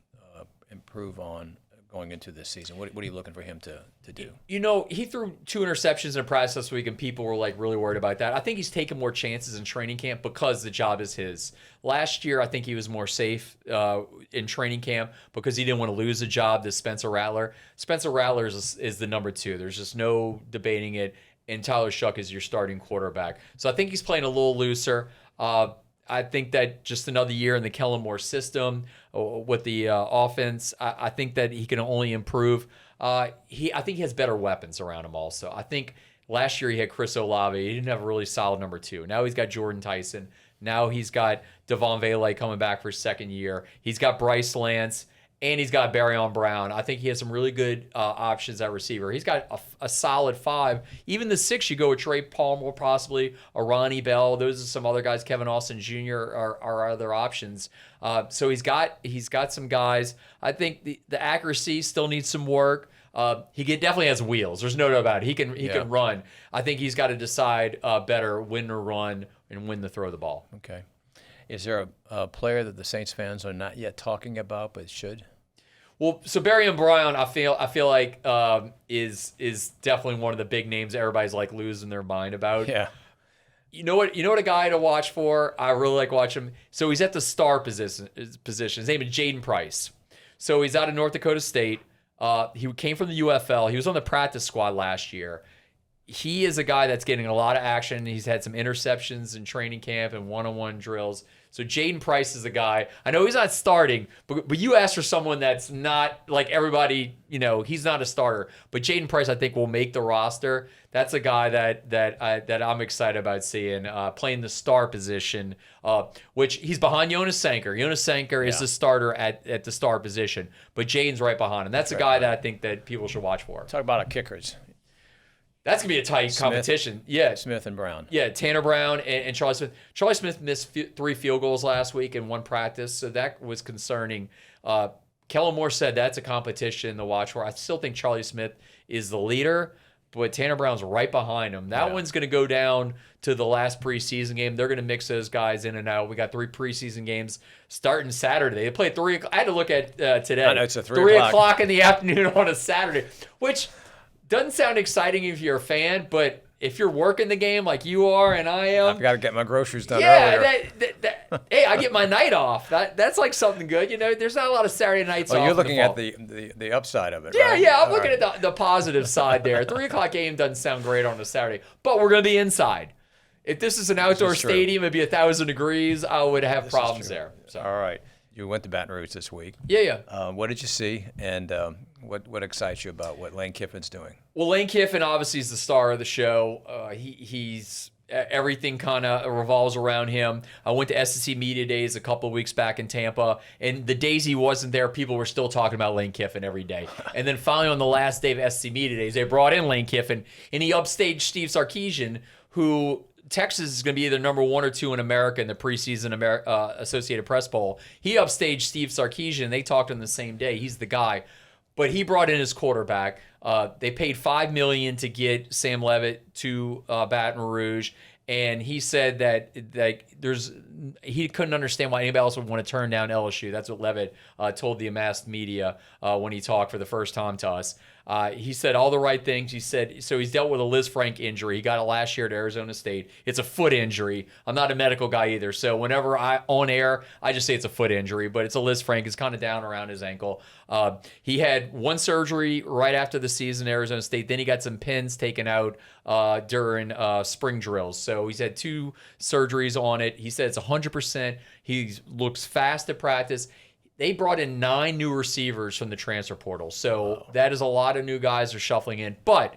improve on going into this season? What are you looking for him to do? He threw 2 interceptions in practice this week, and people were really worried about that. I think he's taken more chances in training camp because the job is his. Last year, I think he was more safe in training camp because he didn't want to lose the job to Spencer Rattler. Spencer Rattler is the number 2. There's just no debating it. And Tyler Shuck is your starting quarterback. So I think he's playing a little looser. I think that just another year in the Kellen Moore system with the offense, I think that he can only improve. I think he has better weapons around him also. I think last year he had Chris Olave. He didn't have a really solid number 2. Now he's got Jordan Tyson. Now he's got Devon Vele coming back for his 2nd year. He's got Bryce Lance. And he's got Barryon Brown. I think he has some really good options at receiver. He's got a solid 5. Even the 6, you go with Trey Palmer, possibly, or Ronnie Bell. Those are some other guys. Kevin Austin Jr. are other options. So he's got some guys. I think the accuracy still needs some work. He definitely has wheels. There's no doubt about it. He can run. I think he's got to decide better when to run and when to throw the ball. Okay. Is there a player that the Saints fans are not yet talking about but should? Well, so Barryon Brown, I feel like is definitely one of the big names everybody's losing their mind about. Yeah. You know what a guy to watch for? I really like watching him. So he's at the star position. His name is Jaden Price. So he's out of North Dakota State. He came from the UFL. He was on the practice squad last year. He is a guy that's getting a lot of action. He's had some interceptions in training camp and one-on-one drills. So Jaden Price is a guy. I know he's not starting, but you asked for someone that's not like everybody. He's not a starter. But Jaden Price, I think, will make the roster. That's a guy that I'm excited about seeing playing the star position, which he's behind Jonas Sanker. Jonas Sanker is the starter at the star position, but Jaden's right behind him. That's a guy that I think that people should watch for. Talk about our kickers. That's going to be a tight competition. Yeah. Smith and Brown. Yeah, Tanner Brown and Charlie Smith. Charlie Smith missed 3 field goals last week in one practice, so that was concerning. Kellen Moore said that's a competition to watch for. I still think Charlie Smith is the leader, but Tanner Brown's right behind him. That one's going to go down to the last preseason game. They're going to mix those guys in and out. We got 3 preseason games starting Saturday. They play 3 o'clock. I had to look at today. I know, it's a 3 o'clock in the afternoon on a Saturday, which doesn't sound exciting if you're a fan, but if you're working the game like you are and I am, I've got to get my groceries done earlier. Hey, I get my night off. That's like something good. There's not a lot of Saturday nights off. You're in the looking at fall. the upside of it, Yeah, right? yeah, I'm looking at the positive side there. 3 o'clock game doesn't sound great on a Saturday, but we're going to be inside. If this is an outdoor stadium, it'd be 1,000 degrees. I would have problems there. So. All right. You went to Baton Rouge this week. Yeah. What did you see, and what excites you about what Lane Kiffin's doing? Well, Lane Kiffin obviously is the star of the show. He's everything kind of revolves around him. I went to SEC Media Days a couple of weeks back in Tampa, and the days he wasn't there, people were still talking about Lane Kiffin every day. And then finally on the last day of SEC Media Days, they brought in Lane Kiffin, and he upstaged Steve Sarkisian, who Texas is going to be either number 1 or 2 in America in the preseason Associated Press poll. He upstaged Steve Sarkisian. They talked on the same day. He's the guy. But he brought in his quarterback. They paid $5 million to get Sam Levitt to Baton Rouge, and he said that he couldn't understand why anybody else would want to turn down LSU. That's what Levitt told the amassed media when he talked for the first time to us. He said all the right things. He said, so he's dealt with a Liz Frank injury. He got it last year at Arizona State. It's a foot injury. I'm not a medical guy either. So whenever on air, I just say it's a foot injury, but it's a Liz Frank. It's kind of down around his ankle. He had 1 surgery right after the season at Arizona State. Then he got some pins taken out during spring drills. So he's had 2 surgeries on it. He said it's 100%. He looks fast at practice. They brought in 9 new receivers from the transfer portal. So that is a lot of new guys are shuffling in. But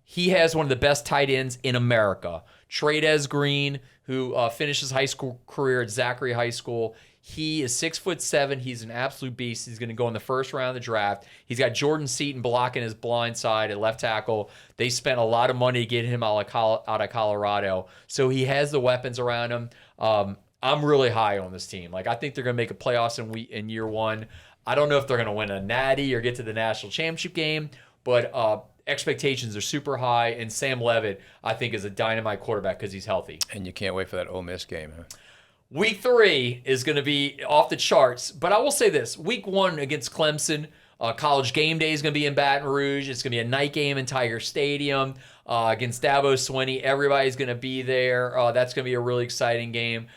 he has one of the best tight ends in America. Trades Green, who finished his high school career at Zachary High School. He is 6'7". He's an absolute beast. He's going to go in the first round of the draft. He's got Jordan Seaton blocking his blind side at left tackle. They spent a lot of money to get him out of Colorado. So he has the weapons around him. I'm really high on this team. I think they're going to make a playoffs in year 1. I don't know if they're going to win a natty or get to the national championship game, but expectations are super high. And Sam Levitt, I think, is a dynamite quarterback because he's healthy. And you can't wait for that Ole Miss game, huh? Week 3 is going to be off the charts. But I will say this. Week 1 against Clemson, College Game Day is going to be in Baton Rouge. It's going to be a night game in Tiger Stadium against Dabo Swinney. Everybody's going to be there. That's going to be a really exciting game.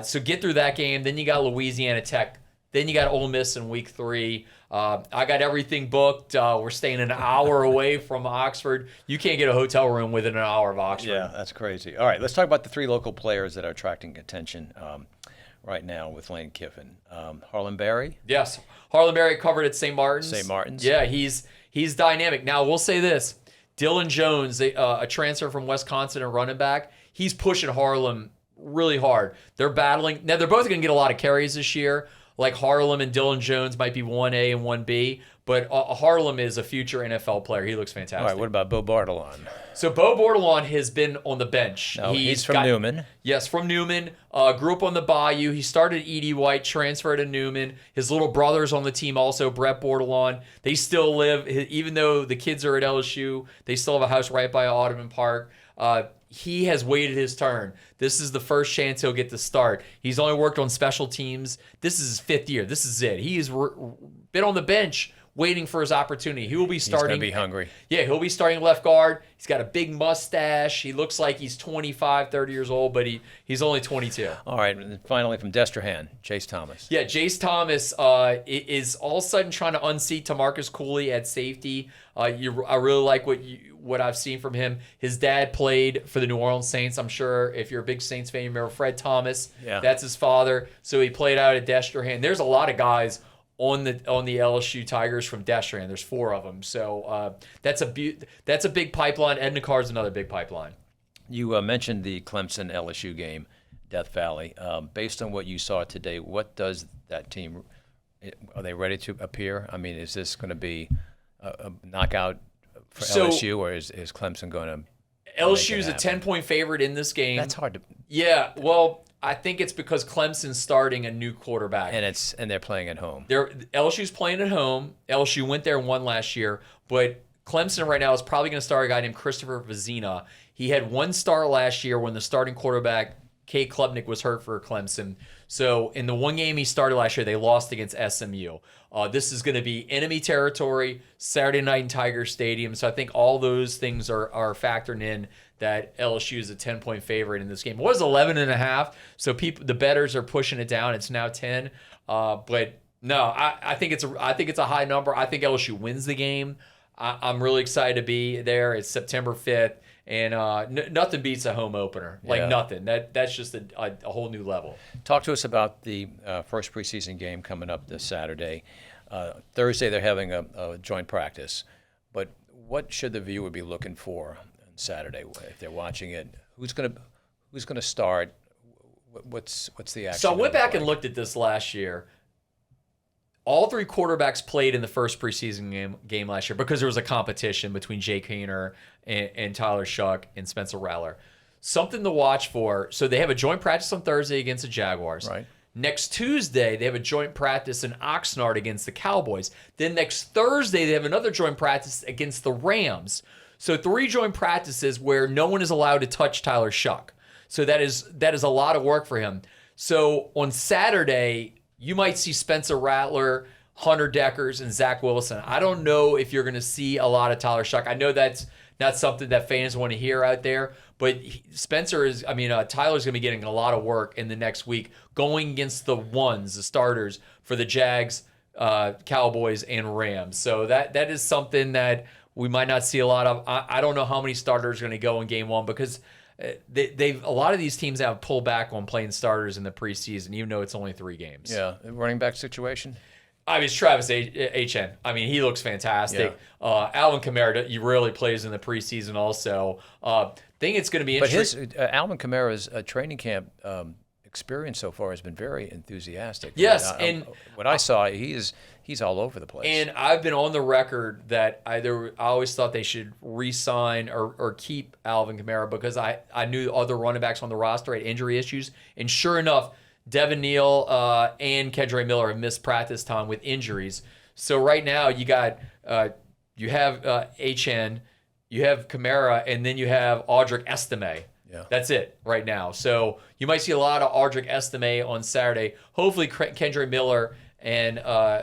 So get through that game. Then you got Louisiana Tech. Then you got Ole Miss in week 3. I got everything booked. We're staying an hour away from Oxford. You can't get a hotel room within an hour of Oxford. Yeah, that's crazy. All right, let's talk about the 3 local players that are attracting attention right now with Lane Kiffin. Harlan Berry. Yes, Harlan Berry covered at St. Martin's. St. Martin's. Yeah, he's dynamic. Now, we'll say this. Dylan Jones, a transfer from Wisconsin, a running back, he's pushing Harlem really hard. They're battling. Now, they're both going to get a lot of carries this year. Like Harlem and Dylan Jones might be 1A and 1B, but Harlem is a future NFL player. He looks fantastic. All right, what about Bo Bartolon? So Bo Bartolon has been on the bench. No, he's from Newman. Yes, from Newman. Grew up on the Bayou. He started at E.D. White, transferred to Newman. His little brother's on the team also, Brett Bartolon. They still live, even though the kids are at LSU, they still have a house right by Audubon Park. He has waited his turn. This is the first chance he'll get to start. He's only worked on special teams. This is his 5th year. This is it. He's been on the bench waiting for his opportunity. He will be starting. He's going to be hungry. Yeah, he'll be starting left guard. He's got a big mustache. He looks like he's 25, 30 years old, but he's only 22. All right, and finally from Destrehan, Chase Thomas. Yeah, Jace Thomas is all of a sudden trying to unseat Tamarcus Cooley at safety. I really like what I've seen from him. His dad played for the New Orleans Saints. I'm sure if you're a big Saints fan, you remember Fred Thomas. Yeah. That's That's his father. So he played out at Destrehan. There's a lot of guys on the LSU Tigers from Destrehan. There's 4 of them. So that's a big pipeline. Edna Carr's another big pipeline. You mentioned the Clemson LSU game, Death Valley. Based on what you saw today, what does that team? Are they ready to appear? I mean, is this going to be a knockout for LSU, or is Clemson going to? LSU's a 10-point favorite in this game. That's hard to. Yeah, well, I think it's because Clemson's starting a new quarterback. And they're playing at home. LSU's playing at home. LSU went there and won last year, but Clemson right now is probably going to start a guy named Christopher Vizina. He had 1 start last year when the starting quarterback, Kate Klubnik, was hurt for Clemson. So in the one game he started last year, they lost against SMU. This is going to be enemy territory, Saturday night in Tiger Stadium. So I think all those things are factoring in that LSU is a 10-point favorite in this game. It was 11.5, so the bettors are pushing it down. It's now 10. But no, I think it's a high number. I think LSU wins the game. I'm really excited to be there. It's September 5th, and nothing beats a home opener. Like nothing. That's just a whole new level. Talk to us about the first preseason game coming up this Saturday. Thursday they're having a joint practice, but what should the viewer be looking for on Saturday if they're watching it? Who's gonna start? What's the action? So I went back and looked at this last year. All three quarterbacks played in the first preseason game last year because there was a competition between Jake Hayner and Tyler Shuck and Spencer Rattler. Something to watch for. So they have a joint practice on Thursday against the Jaguars. Right. Next Tuesday, they have a joint practice in Oxnard against the Cowboys. Then next Thursday, they have another joint practice against the Rams. So 3 joint practices where no one is allowed to touch Tyler Shuck. So that is a lot of work for him. So on Saturday, you might see Spencer Rattler, Hunter Deckers, and Zach Wilson. I don't know if you're going to see a lot of Tyler Shuck. I know that's not something that fans want to hear out there, but Tyler's going to be getting a lot of work in the next week going against the starters for the Jags, Cowboys, and Rams. So that is something that we might not see a lot of. I don't know how many starters are going to go in game one because a lot of these teams have pulled back on playing starters in the preseason, even though it's only 3 games. Yeah, running back situation. I mean, it's Travis Etienne. I mean, he looks fantastic. Yeah. Alvin Kamara, he really plays in the preseason also. Think it's going to be interesting. But Alvin Kamara's training camp experience so far has been very enthusiastic. Yes, and what I saw, he's all over the place. And I've been on the record that I always thought they should re-sign or keep Alvin Kamara because I knew other running backs on the roster had injury issues. And sure enough, Devin Neal and Kedre Miller have missed practice time with injuries. So right now you have Etienne, you have Kamara, and then you have Audric Estime. Yeah. That's it right now. So you might see a lot of Audric Estime on Saturday. Hopefully Kendra Miller and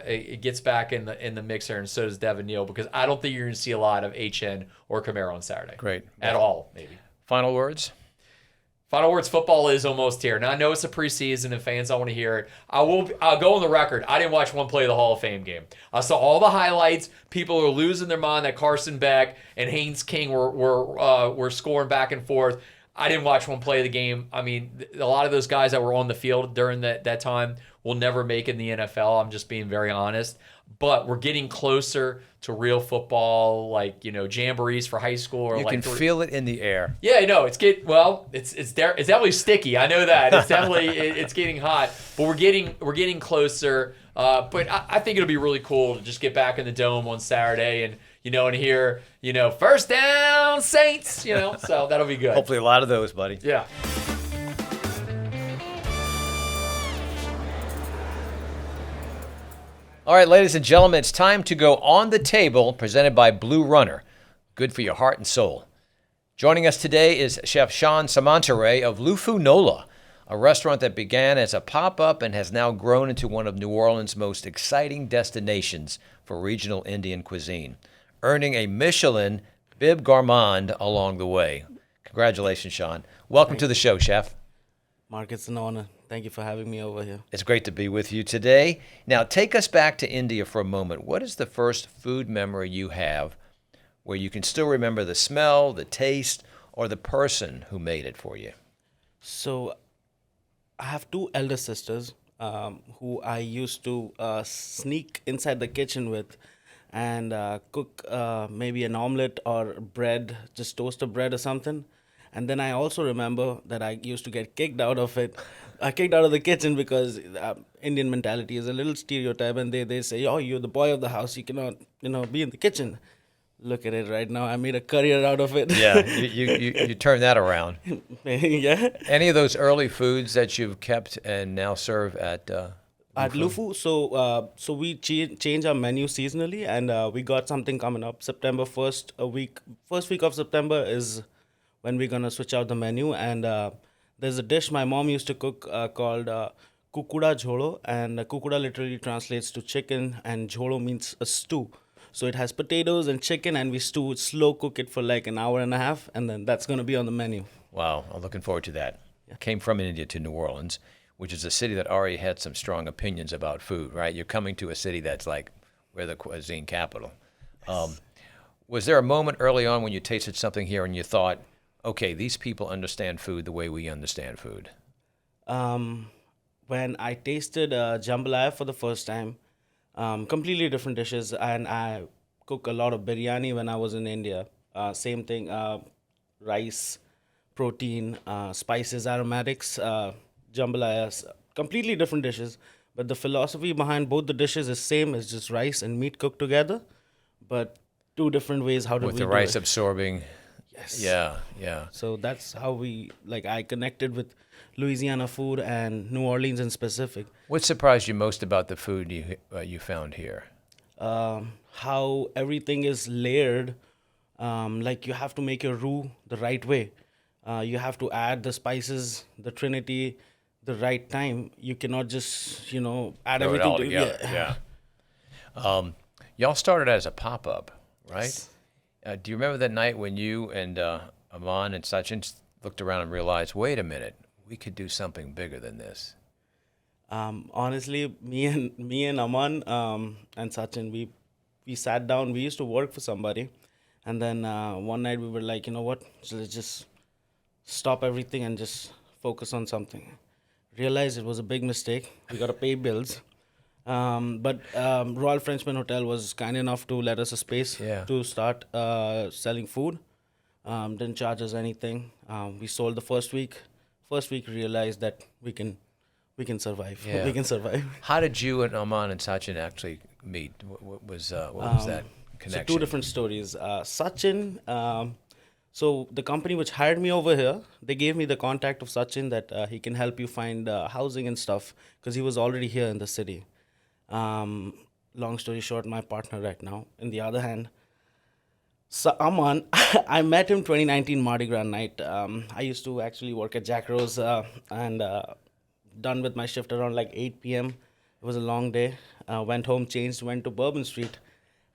it gets back in the mixer, and so does Devin Neal, because I don't think you're going to see a lot of HN or Kamara on Saturday. Great. At all, maybe. Final words? Final words, football is almost here. Now, I know it's a preseason and fans don't want to hear it. I'll go on the record. I didn't watch one play of the Hall of Fame game. I saw all the highlights. People are losing their mind that Carson Beck and Haynes King were scoring back and forth. I didn't watch one play of the game. I mean, a lot of those guys that were on the field during that time will never make it in the NFL. I'm just being very honest. But we're getting closer to real football, like, jamborees for high school. Or you can feel it in the air. Yeah, I know. It's definitely sticky. I know that. It's definitely it's getting hot. But we're getting closer. But I think it'll be really cool to just get back in the dome on Saturday and hear, first down Saints, so that'll be good. Hopefully a lot of those, buddy. Yeah. All right, ladies and gentlemen, it's time to go on the table, presented by Blue Runner. Good for your heart and soul. Joining us today is Chef Shan Samantray of LUFU NOLA, a restaurant that began as a pop-up and has now grown into one of New Orleans' most exciting destinations for regional Indian cuisine, earning a Michelin Bib Gourmand along the way. Congratulations, Shan. Welcome to the show, Chef. Mark, it's an honor. Thank you for having me over here. It's great to be with you today. Now, take us back to India for a moment. What is the first food memory you have where you can still remember the smell, the taste, or the person who made it for you? So, I have 2 elder sisters who I used to sneak inside the kitchen with and cook maybe an omelet or bread, just toast a bread or something. And then I also remember that I used to get kicked out of the kitchen because Indian mentality is a little stereotype, and they say, oh, you're the boy of the house, you cannot, be in the kitchen. Look at it right now. I made a career out of it. Yeah, you turned that around. Yeah. Any of those early foods that you've kept and now serve at LUFU? So we change our menu seasonally, and we got something coming up. September 1st, first week of September is when we're going to switch out the menu. And there's a dish my mom used to cook called kukuda jholo, and kukuda literally translates to chicken, and jholo means a stew. So it has potatoes and chicken, and we slow cook it for like an hour and a half, and then that's going to be on the menu. Wow, I'm looking forward to that. Came from India to New Orleans, which is a city that already had some strong opinions about food, right? You're coming to a city that's like, we're the cuisine capital. Was there a moment early on when you tasted something here and you thought, okay, these people understand food the way we understand food? When I tasted jambalaya for the first time, completely different dishes, and I cook a lot of biryani when I was in India. Same thing, rice, protein, spices, aromatics, jambalayas, completely different dishes. But the philosophy behind both the dishes is same. It's just rice and meat cooked together, but two different ways. How did With we the do rice it? absorbing. Yes. Yeah. So that's how I connected with Louisiana food and New Orleans in specific. What surprised you most about the food you found here? How everything is layered. Like you have to make your roux the right way. You have to add the spices, the trinity, the right time. You cannot just add Throw it everything all together. Yeah. Y'all started as a pop-up, right? Do you remember that night when you and Aman and Sachin looked around and realized, wait a minute, we could do something bigger than this? Honestly, me and Aman and Sachin, we sat down. We used to work for somebody, and then one night we were like, you know what? So let's just stop everything and just focus on something. Realized it was a big mistake. We got to pay bills. But Royal Frenchman Hotel was kind enough to let us a space to start selling food. Didn't charge us anything. We sold the first week. First week realized that we can survive. Yeah. We can survive. How did you and Aman and Sachin actually meet? What was that connection? So two different stories. Sachin, so the company which hired me over here, they gave me the contact of Sachin that he can help you find housing and stuff because he was already here in the city. Long story short, my partner right now. In the other hand, so Aman, I met him 2019 Mardi Gras night. I used to actually work at Jack Rose and done with my shift around like 8 p.m. It was a long day. Went home, changed, went to Bourbon Street.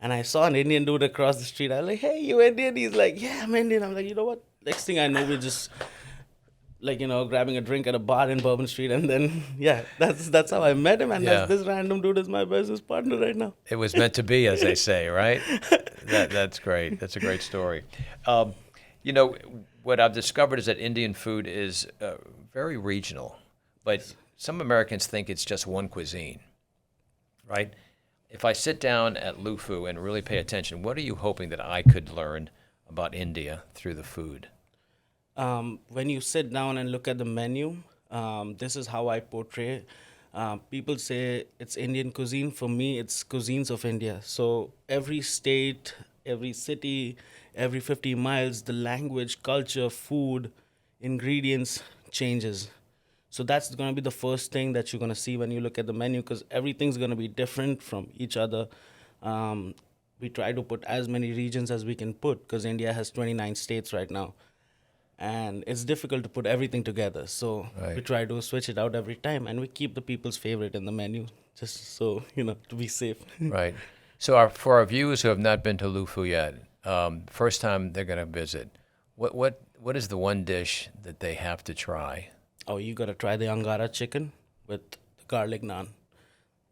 And I saw an Indian dude across the street. I was like, hey, you Indian? He's like, yeah, I'm Indian. I'm like, you know what? Next thing I know, we're just grabbing a drink at a bar in Bourbon Street. And then, that's how I met him. And this random dude is my business partner right now. It was meant to be, as they say, right? That's great. That's a great story. What I've discovered is that Indian food is very regional, but some Americans think it's just one cuisine, right? If I sit down at LUFU and really pay attention, what are you hoping that I could learn about India through the food? When you sit down and look at the menu, this is how I portray. People say it's Indian cuisine. For me, it's cuisines of India. So every state, every city, every 50 miles, the language, culture, food, ingredients changes. So that's going to be the first thing that you're going to see when you look at the menu because everything's going to be different from each other. We try to put as many regions as we can put because India has 29 states right now. And it's difficult to put everything together. So we try to switch it out every time. And we keep the people's favorite in the menu just so, to be safe. Right. So for our viewers who have not been to LUFU yet, first time they're going to visit, what is the one dish that they have to try? Oh, you got to try the Angara chicken with the garlic naan.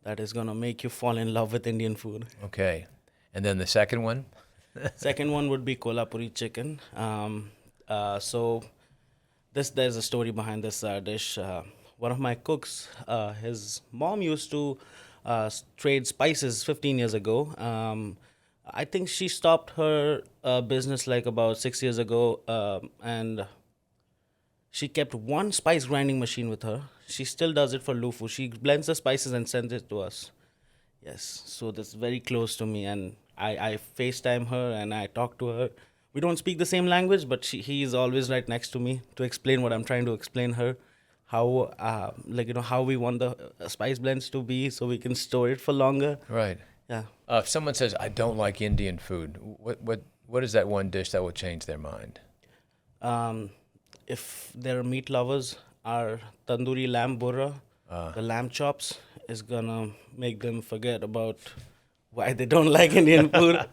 That is going to make you fall in love with Indian food. Okay. And then the second one? Second one would be Kolhapuri chicken. So there's a story behind this dish. One of my cooks, his mom used to trade spices 15 years ago. I think she stopped her business like about 6 years ago, and she kept one spice grinding machine with her. She still does it for LUFU. She blends the spices and sends it to us. Yes, so that's very close to me, and I FaceTime her and I talk to her. We don't speak the same language, but he is always right next to me to explain what I'm trying to explain her. How how we want the spice blends to be, so we can store it for longer. Right. Yeah. If someone says, I don't like Indian food, what is that one dish that will change their mind? If they're meat lovers, our tandoori lamb burra The lamb chops is gonna make them forget about why they don't like Indian food.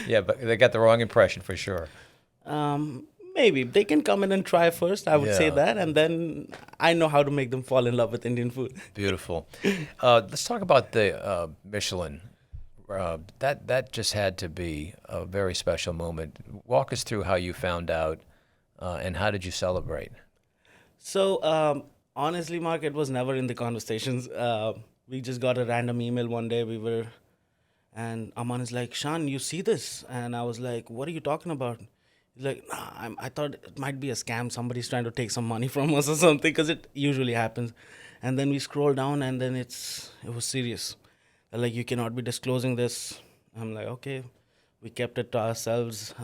Yeah, but they got the wrong impression for sure. Maybe they can come in and try first. I would say Yeah. that, and then I know how to make them fall in love with Indian food. Beautiful. Let's talk about the Michelin. That just had to be a very special moment. Walk us through how you found out, and how did you celebrate? So honestly, Mark, it was never in the conversations. We just got a random email one day. And Aman is like, Shan, you see this? And I was like, what are you talking about? He's like, nah, I thought it might be a scam. Somebody's trying to take some money from us or something, because it usually happens. And then we scroll down, and then it was serious. They're like, you cannot be disclosing this. I'm like, okay. We kept it to ourselves.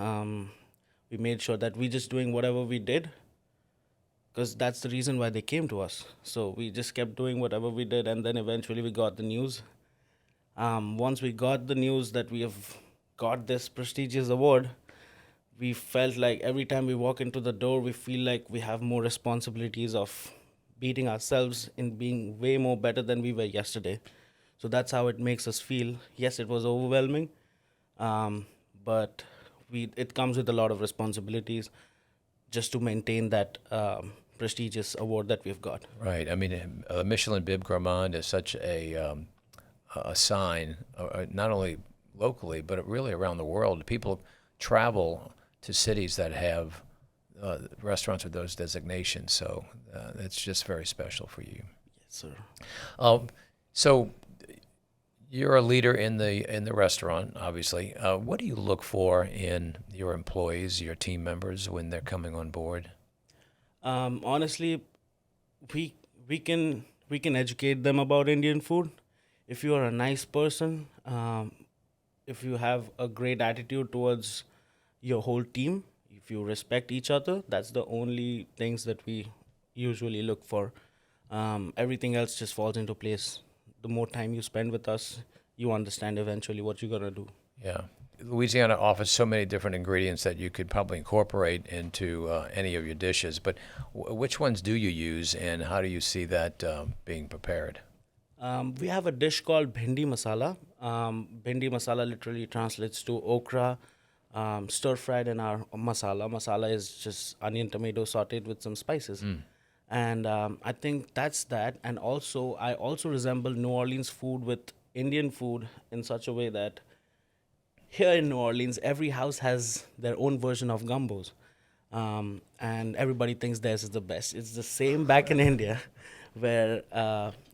We made sure that we just doing whatever we did, because that's the reason why they came to us. So we just kept doing whatever we did, and then eventually we got the news. Once we got the news that we have got this prestigious award, we felt like every time we walk into the door, we feel like we have more responsibilities of beating ourselves in being way more better than we were yesterday. So that's how it makes us feel. Yes, it was overwhelming, but it comes with a lot of responsibilities just to maintain that prestigious award that we've got. Right. I mean, a Michelin bib gourmand is such a sign, not only locally but really around the world. People travel to cities that have restaurants with those designations, so it's just very special for you. Yes, sir. So you're a leader in the restaurant, obviously. What do you look for in your employees, your team members, when they're coming on board? Honestly, we can educate them about Indian food. If you are a nice person, if you have a great attitude towards your whole team, if you respect each other, that's the only things that we usually look for. Everything else just falls into place. The more time you spend with us, you understand eventually what you're gonna do. Yeah. Louisiana offers so many different ingredients that you could probably incorporate into any of your dishes, but which ones do you use, and how do you see that being prepared? We have a dish called bhindi masala. Bhindi masala literally translates to okra, stir-fried in our masala. Masala is just onion, tomato sauteed with some spices. And I think that's that. And also, I also resemble New Orleans food with Indian food in such a way that here in New Orleans, every house has their own version of gumbos. And everybody thinks theirs is the best. It's the same back in India, where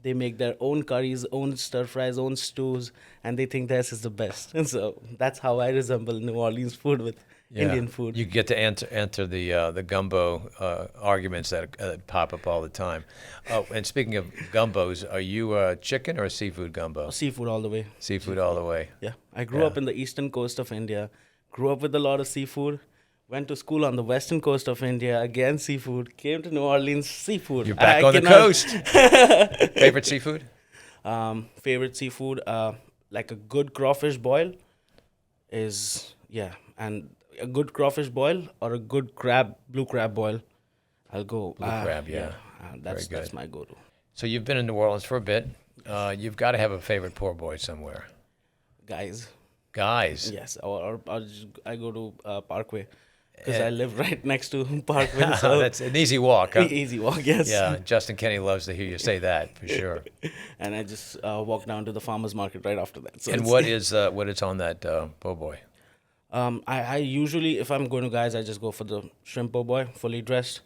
they make their own curries, own stir fries, own stews, and they think theirs is the best. And so that's how I resemble New Orleans food with Indian food. You get to enter the gumbo arguments that pop up all the time. Oh, and speaking of gumbos, are you a chicken or a seafood gumbo? Seafood all the way. Seafood all the way. Yeah. I grew up in the eastern coast of India, grew up with a lot of seafood, went to school on the western coast of India, again seafood, came to New Orleans, seafood. You're back on the coast. Favorite seafood? Favorite seafood, like a good crawfish boil is, and a good crawfish boil or a good blue crab boil. I'll go. Blue crab, yeah. That's Very good. my go-to. So you've been in New Orleans for a bit. You've got to have a favorite poor boy somewhere. Guys. Guys. Yes, or I go to Parkway because I live right next to Parkway. So That's an easy walk, huh? easy walk, yes. Yeah, Justin Kenny loves to hear you say that, for sure. And I just walk down to the farmer's market right after that. So And it's- what is on that po' boy? I usually, if I'm going to Guys, I just go for the shrimp po' boy, fully dressed.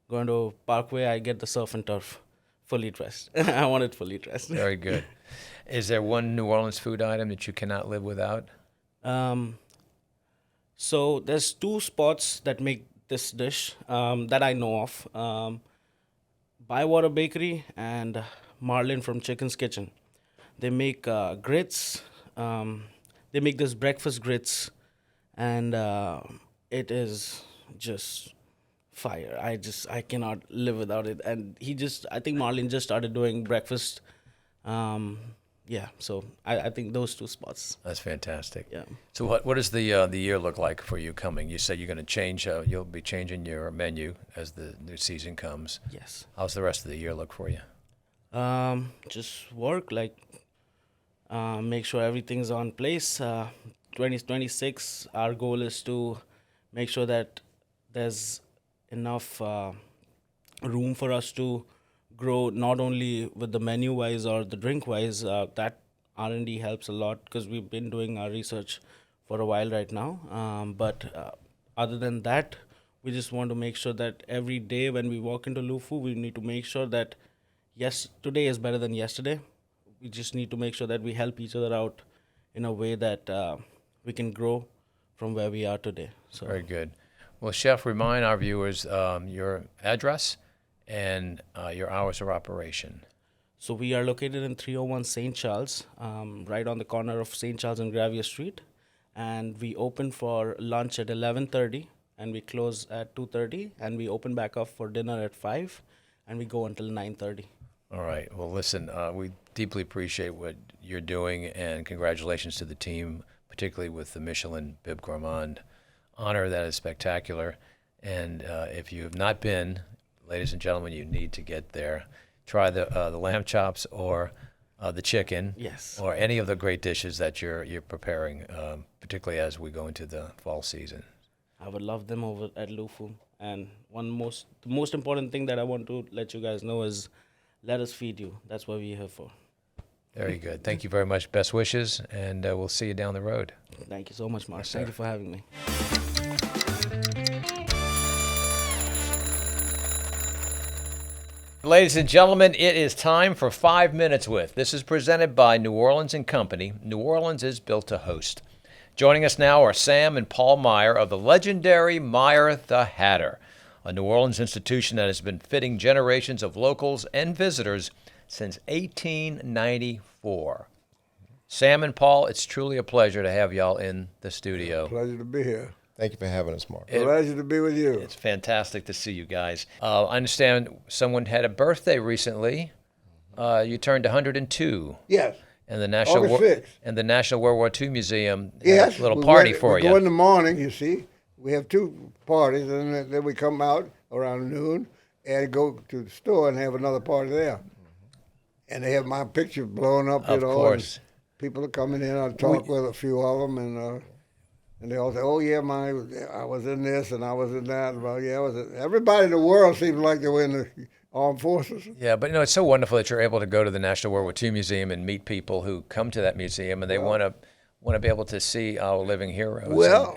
Going to Parkway, I get the surf and turf, fully dressed. I want it fully dressed. Very good. Is there one New Orleans food item that you cannot live without? So there's two spots that make this dish that I know of. Bywater Bakery and Marlin from Chicken's Kitchen. They make grits. They make this breakfast grits, and it is just fire. I cannot live without it. And I think Marlin just started doing breakfast. So I think those two spots. That's fantastic. Yeah. So what does the year look like for you coming? You said you're going to change. You'll be changing your menu as the new season comes. Yes. How's the rest of the year look for you? Just work, like make sure everything's on place. 2026, our goal is to make sure that there's enough room for us to grow, not only with the menu wise or the drink wise. That R&D helps a lot because we've been doing our research for a while right now. But other than that, we just want to make sure that every day when we walk into LUFU, we need to make sure that yes, today is better than yesterday. We just need to make sure that we help each other out in a way that we can grow from where we are today. So Very good. Well, Chef, remind our viewers your address and your hours of operation. So we are located in 301 St. Charles, right on the corner of St. Charles and Gravier Street, and we open for lunch at 11:30, and we close at 2:30, and we open back up for dinner at 5, and we go until 9:30. All right. Well, listen, we deeply appreciate what you're doing, and congratulations to the team, particularly with the Michelin Bib Gourmand honor. That is spectacular. And if you have not been, ladies and gentlemen, you need to get there. Try the lamb chops or the chicken, Yes. or any of the great dishes that you're preparing, particularly as we go into the fall season. I would love them over at LUFU. And the most important thing that I want to let you guys know is let us feed you. That's what we're here for. Very good. Thank you very much. Best wishes, and we'll see you down the road. Thank you so much, Mark. Yes, Thank sir. you for having me. Ladies and gentlemen, it is time for 5 Minutes With. This is presented by New Orleans & Company. New Orleans is built to host. Joining us now are Sam and Paul Meyer of the legendary Meyer The Hatter, a New Orleans institution that has been fitting generations of locals and visitors since 1894. Sam and Paul, it's truly a pleasure to have y'all in the studio. Pleasure to be here. Thank you for having us, Mark. Pleasure to be with you. It's fantastic to see you guys. I understand someone had a birthday recently. You turned 102. Yes. And the National August 6th. and the National World War II Museum had Yes. a little party for we go in you. the morning, you see. We have two parties, and then we come out around noon and go to the store and have another party there. And they have my picture blown up, Of course. and people are coming in. I talk with a few of them, and they all say, "Oh yeah, I was in this and I was in that." Well, yeah, everybody in the world seems like they were in the armed forces. Yeah, but it's so wonderful that you're able to go to the National World War II Museum and meet people who come to that museum and they want to be able to see our living heroes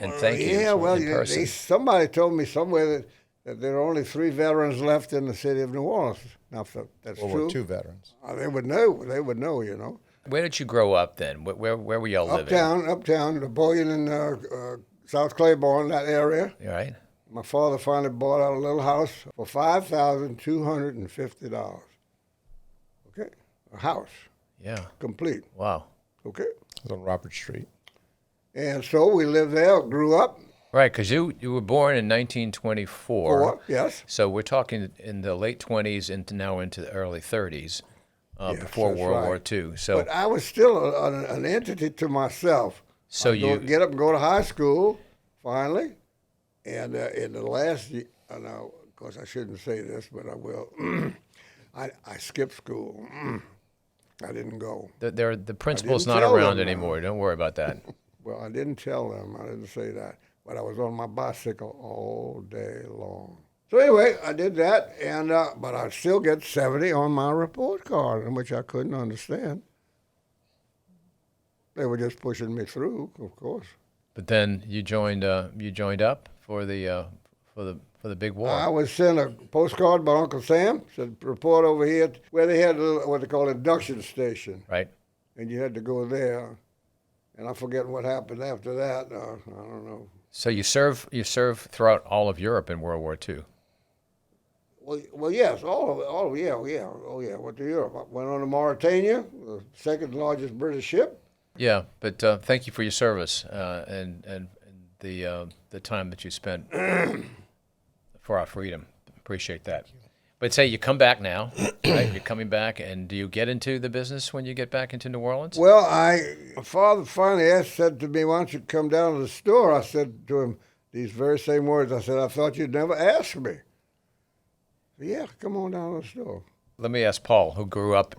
and thank you in person. Somebody told me somewhere that there are only 3 veterans left in the city of New Orleans. Now, if that's World true, War II veterans. they would know. They would know, you know. Where did you grow up then? Where were y'all living? Uptown, Napoleon and South Claiborne, that area. You all right? My father finally bought out a little house for $5,250. Okay, a house, Yeah. complete. Wow. Okay, It was on Robert Street. and so we lived there, grew up. Right, because you were born in 1924. Yes. So we're talking in the late 20s into the early 30s, Yes, before that's World right. War II. So But I was still an entity to myself. So I'd get up and go to high school, finally, and in the last year, now, of course, I shouldn't say this, but I will. I skipped school. I didn't go. the principal's didn't not tell around them, anymore. Don't worry about that. Well, I didn't tell them. I didn't say that. But I was on my bicycle all day long. So anyway, I did that, and but I still get 70 on my report card, which I couldn't understand. They were just pushing me through, of course. But then you joined up for the big war. I was sent a postcard by Uncle Sam, said, report over here, where they had what they call induction station, Right. and you had to go there. And I forget what happened after that. I don't know. So you serve throughout all of Europe in World War II. Well, yes, all of, yeah. Went to Europe. I went on to Mauritania, the second largest British ship. Yeah, but thank you for your service and the time that you spent for our freedom. Appreciate that. But say you come back now, right? You're coming back, and do you get into the business when you get back into New Orleans? Well, my father finally said to me, "Why don't you come down to the store?" I said to him these very same words. I said, "I thought you'd never ask me." Yeah, come on down to the store. Let me ask Paul, who grew up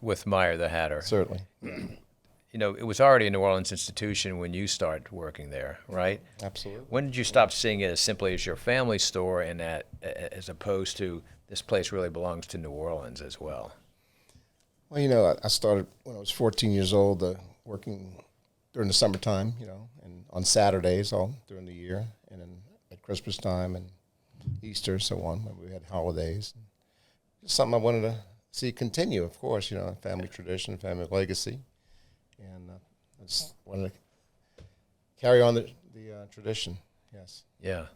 with Meyer the Hatter. Certainly. You know, it was already a New Orleans institution when you started working there, right? Absolutely. When did you stop seeing it as simply as your family store and that, as opposed to this place really belongs to New Orleans as well? Well, you know, I started when I was 14 years old, working during the summertime, you know, and on Saturdays all during the year, and then at Christmas time and Easter, so on, when we had holidays. Just something I wanted to see continue, of course, you know, family tradition, family legacy. And I just wanted to carry on the tradition, yes. Yeah.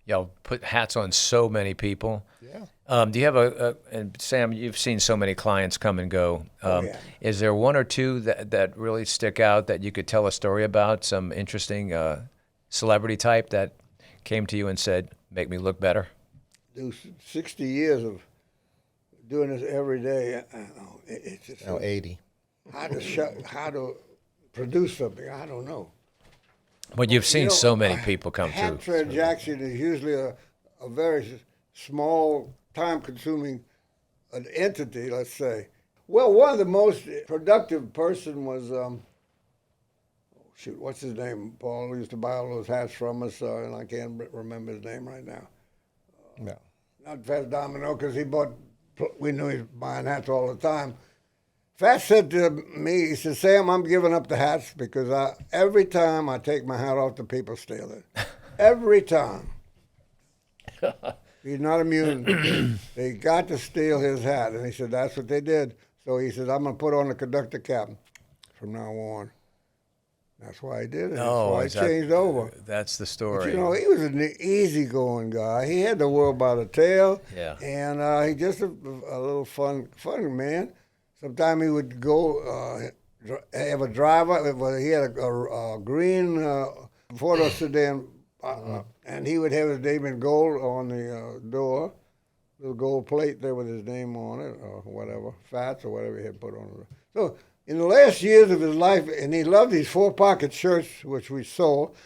Y'all put hats on so many people. Yeah. Do you have and Sam, you've seen so many clients come and go. Yeah. Is there one or two that really stick out that you could tell a story about, some interesting celebrity type that came to you and said, make me look better? Do 60 years of doing this every day. It's just Now 80. how to produce something. I don't know. But you've seen You know, so many people come Hat through. transaction is usually a very small, time-consuming entity, let's say. Well, one of the most productive person was, what's his name, Paul, who used to buy all those hats from us, and I can't remember his name right now. No. Not Fats Domino, because we knew he was buying hats all the time. Fats said to me, he said, Sam, I'm giving up the hats because every time I take my hat off, the people steal it. Every time. He's not immune. They got to steal his hat. And he said, that's what they did. So he said, I'm going to put on the conductor cap from now on. That's why he did it. That's why he changed over. That's the But, story. you know, he was an easygoing guy. He had the world by the tail. Yeah. And he just a little fun man. Sometimes he would go have a driver. Well, he had a green four-door sedan, and he would have his name in gold on the door, little gold plate there with his name on it, or whatever, Fats or whatever he had put on it. So in the last years of his life, and he loved these four-pocket shirts, which we sold,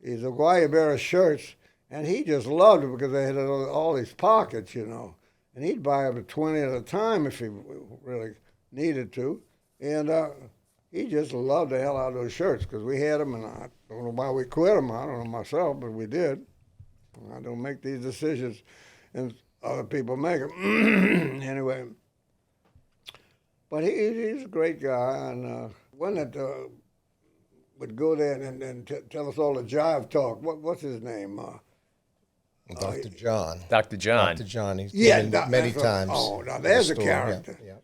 these Aguayabera shirts, and he just loved it because they had all these pockets, you know. And he'd buy up to 20 at a time if he really needed to. And he just loved the hell out of those shirts because we had them, and I don't know why we quit them. I don't know myself, but we did. I don't make these decisions, and other people make them. Anyway. But he's a great guy, and one that would go there and tell us all the jive talk. What's his name? Dr. John. Dr. John. Dr. John. He's Yeah, been in many times. Oh, now in the there's a store. character. Yeah.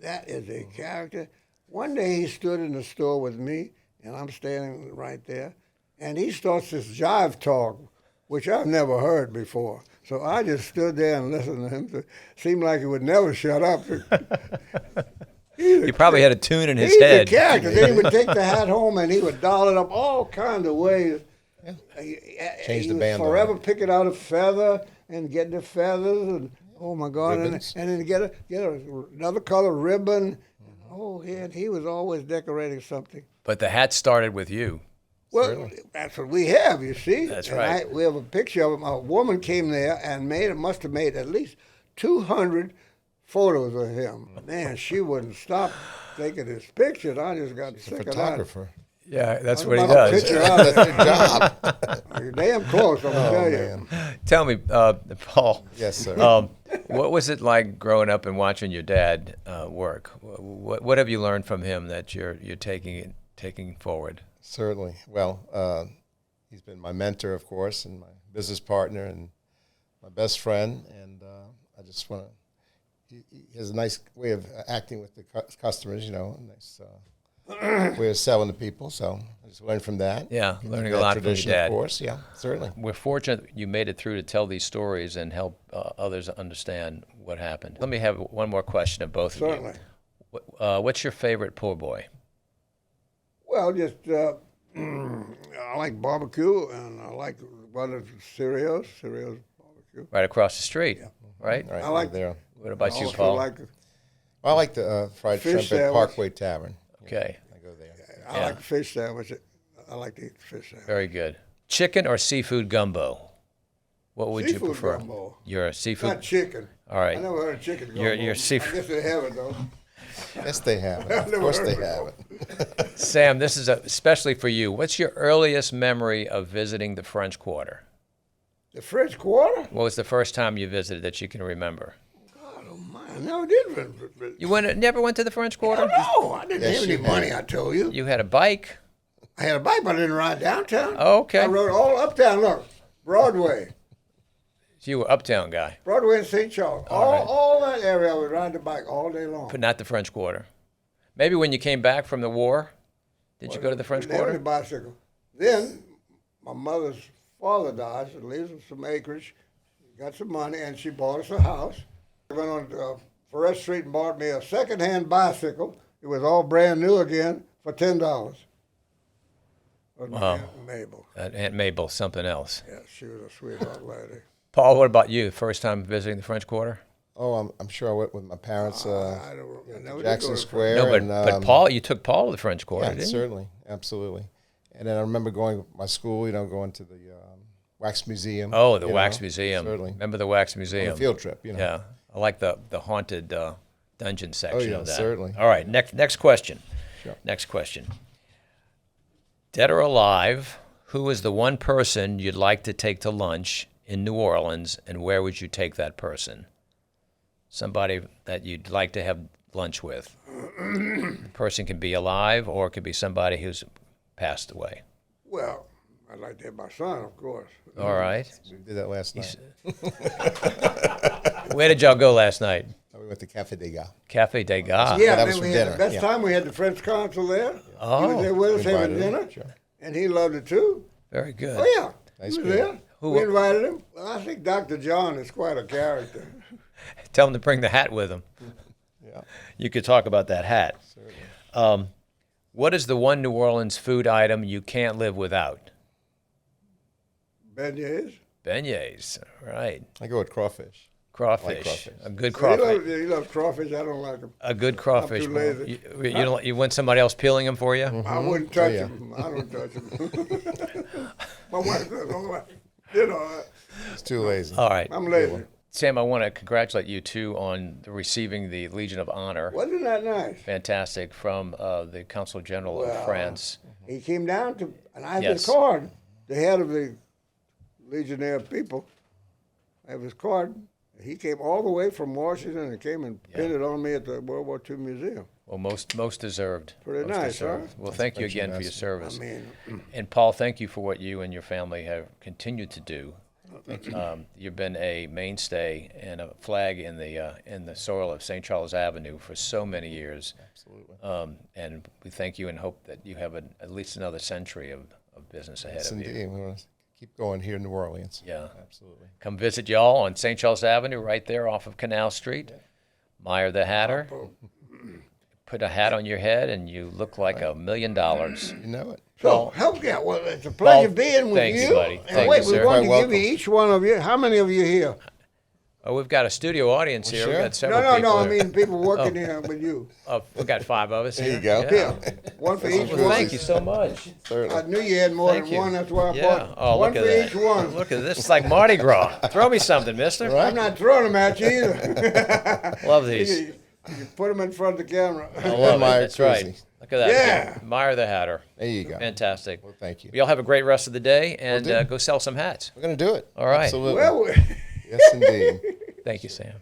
That is a character. One day he stood in the store with me, and I'm standing right there, and he starts this jive talk, which I've never heard before. So I just stood there and listened to him. It seemed like he would never shut up. He probably had a tune in his He's head. a character. Then he would take the hat home, and he would doll it up all kinds of ways. Yeah. He the was band on forever it. picking out a feather and getting the feathers, and oh my God, and Ribbons. then get another color ribbon. Oh, he was always decorating something. But the hat started with you. Well, that's what we have, you see. That's And right. we have a picture of him. A woman came there and must have made at least 200 photos of him. Man, she wouldn't stop taking his pictures. I just got sick of that. Photographer. Yeah, that's I'm what he about a does. picture out of That's it. your job. You're damn close, I'm gonna tell you. Man. Tell me, Paul. Yes, sir. What was it like growing up and watching your dad work? What have you learned from him that you're taking forward? Certainly. Well, he's been my mentor, of course, and my business partner and my best friend. And I just want to, he has a nice way of acting with the customers, you know, a nice way of selling to people. So I just learned from that. Yeah, Keep learning that a lot from your tradition, dad. Of course, yeah, certainly. We're fortunate that you made it through to tell these stories and help others understand what happened. Let me have one more question of both of Certainly. you. What's your favorite poor boy? Well, just I like barbecue, and I like cereals barbecue. Right across the street, right? All right, I like- there. What about you, Also Paul? I I like the fried Fish shrimp at sandwich. Parkway Tavern. Okay, I go there. I like fish sandwich. I like to eat fish sandwich. very good. Chicken or seafood gumbo? What would you Seafood prefer? gumbo. You're a seafood. Not chicken. All right. I never heard of chicken gumbo. You're seafood. I guess they have it, though. Yes, they have it. Of course they have it. Sam, this is especially for you. What's your earliest memory of visiting the French Quarter? The French Quarter? What was the first time you visited that you can remember? God almighty, I never did. You never went to the French Quarter? No, I didn't Yes, have any you money, have. I told you. You had a bike? I had a bike, but I didn't ride downtown. Oh, okay. I rode all uptown, look, Broadway. You were uptown guy, Broadway and St. Charles. All that area, I would ride the bike all day long. but not the French Quarter. Maybe when you came back from the war, did you go to the French Didn't have any Quarter? bicycle. Then, my mother's father died. She leaves us some acreage, got some money, and she bought us a house. I went on Forest Street and bought me a second-hand bicycle. It was all brand new again for $10. Was my Wow. Aunt Mabel. Aunt Mabel, something else. Yeah, she was a sweetheart lady. Paul, what about you? First time visiting the French Quarter? Oh, I'm sure I went with my parents. I don't I never did Jackson go to Square. No, but, and, but Paul, you took Paul to the French Quarter, Yeah, didn't you? certainly, absolutely. And then I remember going with my school, going to the Wax Museum. Oh, the you Wax know, Museum. Certainly. Remember the Wax On Museum? a field trip, Yeah, I like the haunted dungeon section yeah, of that. certainly. All right, next question. Sure. Next question. Dead or alive, who is the one person you'd like to take to lunch in New Orleans, and where would you take that person? Somebody that you'd like to have lunch with. The person can be alive, or it could be somebody who's passed away. Well, I'd like to have my son, of course. All right. We did that last night. Where did y'all go last night? We went to Cafe des Gars. Cafe des Gars. Yeah, that then was for we had dinner, the best yeah. time. We had the French consul there. Oh, He was there with us we having invited him, dinner, sure. and he loved it too. very good. Oh yeah, Nice he was people. there. Who- We invited him. Well, I think Dr. John is quite a character. Tell him to bring the hat with him. Yeah, You could talk about that hat. What is the one New Orleans food item you can't live without? Beignets. Beignets, right. I go with crawfish. Crawfish. crawfish. A good He crawfish. loves crawfish. I don't like them. A good crawfish. too lazy. You want somebody else peeling them for you? I wouldn't touch yeah. them. I don't touch them. My wife does. It's too lazy. All right. I'm lazy. Sam, I want to congratulate you too on receiving the Legion of Honor. Wasn't that nice? Fantastic, from the Consul General of Well, France. He came down to, and I have Yes. his card, the head of the Legionnaire people. I have his card. He came all the way from Washington and came and pinned it on me at the World War II Museum. Well, most deserved. Pretty Most nice, deserved. huh? Well, thank you much again for your investment. service. I mean, And Paul, thank you for what you and your family have continued to do. Thank you. You've been a mainstay and a flag in the soil of St. Charles Avenue for so many years. Absolutely. And we thank you and hope that you have at least another century of business ahead Yes, of you. indeed. We want to keep going here in New Orleans. Yeah. Absolutely. Come visit y'all on St. Charles Avenue, right there off of Canal Street. Meyer the Hatter. Put a hat on your head and you look like $1 million. You know it. so Paul- help yeah. Well, it's a pleasure Paul, being with thank you, you. buddy. And Thank wait, you, we sir. want to Quite give you welcome. each one of you. How many of you here? Oh, we've got a studio audience here. sure. We've got several No. people I here. mean people working here with you. We've got 5 of us There here. you go. Yeah. Here, one for each Well, one. thank you so much. I knew you had more Thank than you. one. That's why I Yeah. bought Oh, one look for at each that. one. Look at this. It's like Mardi Gras. Throw me something, mister. I'm not throwing them at you either. Love these. you put them in front of the camera. I love it. Meyer That's right. koozie. Look at that. Yeah. Meyer the Hatter. There you go. Fantastic. Well, thank you. Y'all have a great rest of the day and do. go sell some hats. We're going to do it. All right. Absolutely. Well, Yes, indeed. Thank you, Sam.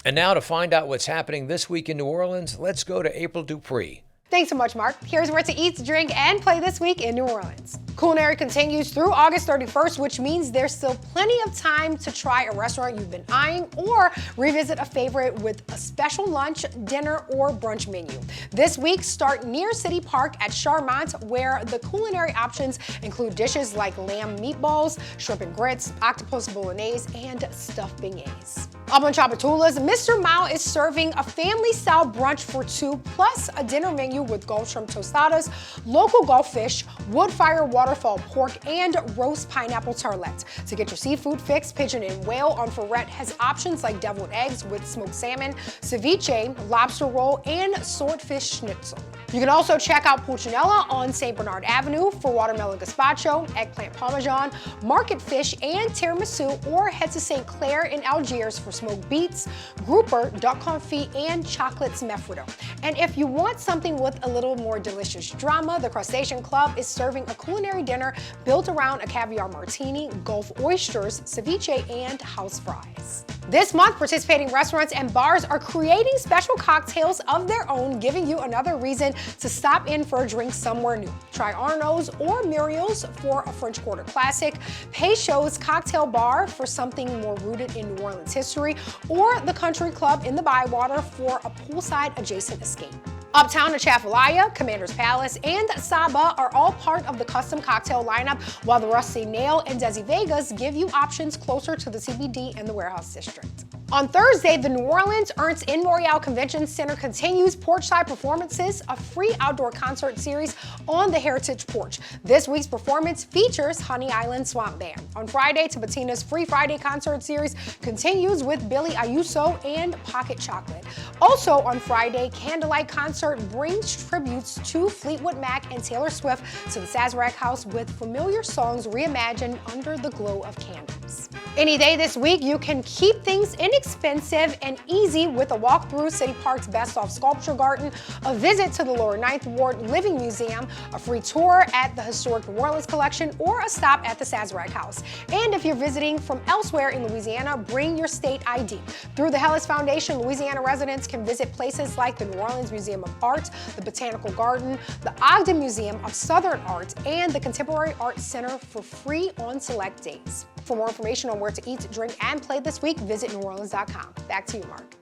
And now to find out what's happening this week in New Orleans, let's go to April Dupre. Thanks so much, Mark. Here's where to eat, drink, and play this week in New Orleans. Culinary continues through August 31st, which means there's still plenty of time to try a restaurant you've been eyeing or revisit a favorite with a special lunch, dinner, or brunch menu. This week, start near City Park at Charmant, where the culinary options include dishes like lamb meatballs, shrimp and grits, octopus bolognese, and stuffed beignets. Up on Chapatulas, Mr. Mao is serving a family-style brunch for 2, plus a dinner menu with Gulf shrimp tostadas, local Gulf fish, wood fire water waterfall pork, and roast pineapple tartlette. To get your seafood fix, pigeon and whale on Ferret has options like deviled eggs with smoked salmon, ceviche, lobster roll, and swordfish schnitzel. You can also check out Pulcinella on St. Bernard Avenue for watermelon gazpacho, eggplant parmesan, market fish, and tiramisu, or head to St. Clair in Algiers for smoked beets, grouper, duck confit, and chocolate smefredo. And if you want something with a little more delicious drama, the Crustacean Club is serving a culinary dinner built around a caviar martini, Gulf oysters, ceviche, and house fries. This month, participating restaurants and bars are creating special cocktails of their own, giving you another reason to stop in for a drink somewhere new. Try Arnaud's or Muriel's for a French Quarter classic, Peychaud's Cocktail Bar for something more rooted in New Orleans history, or the Country Club in the Bywater for a poolside adjacent escape. Uptown Atchafalaya, Commander's Palace, and Saba are all part of the custom cocktail lineup, while the Rusty Nail and Desi Vegas give you options closer to the CBD and the Warehouse District. On Thursday, the New Orleans Ernst in Royale Convention Center continues Porchside Performances, a free outdoor concert series on the Heritage Porch. This week's performance features Honey Island Swamp Band. On Friday, Tabatina's Free Friday concert series continues with Billy Ayuso and Pocket Chocolate. Also on Friday, Candlelight Concert brings tributes to Fleetwood Mac and Taylor Swift to the Sazerac House with familiar songs reimagined under the glow of candles. Any day this week, you can keep things inexpensive and easy with a walk through City Park's Best Off Sculpture Garden, a visit to the Lower Ninth Ward Living Museum, a free tour at the Historic New Orleans Collection, or a stop at the Sazerac House. And if you're visiting from elsewhere in Louisiana, bring your state ID. Through the Hellis Foundation, Louisiana residents can visit places like the New Orleans Museum of Art, the Botanical Garden, the Ogden Museum of Southern Art, and the Contemporary Art Center for free on select days. For more information on where to eat, drink, and play this week, visit NewOrleans.com. Back to you, Mark.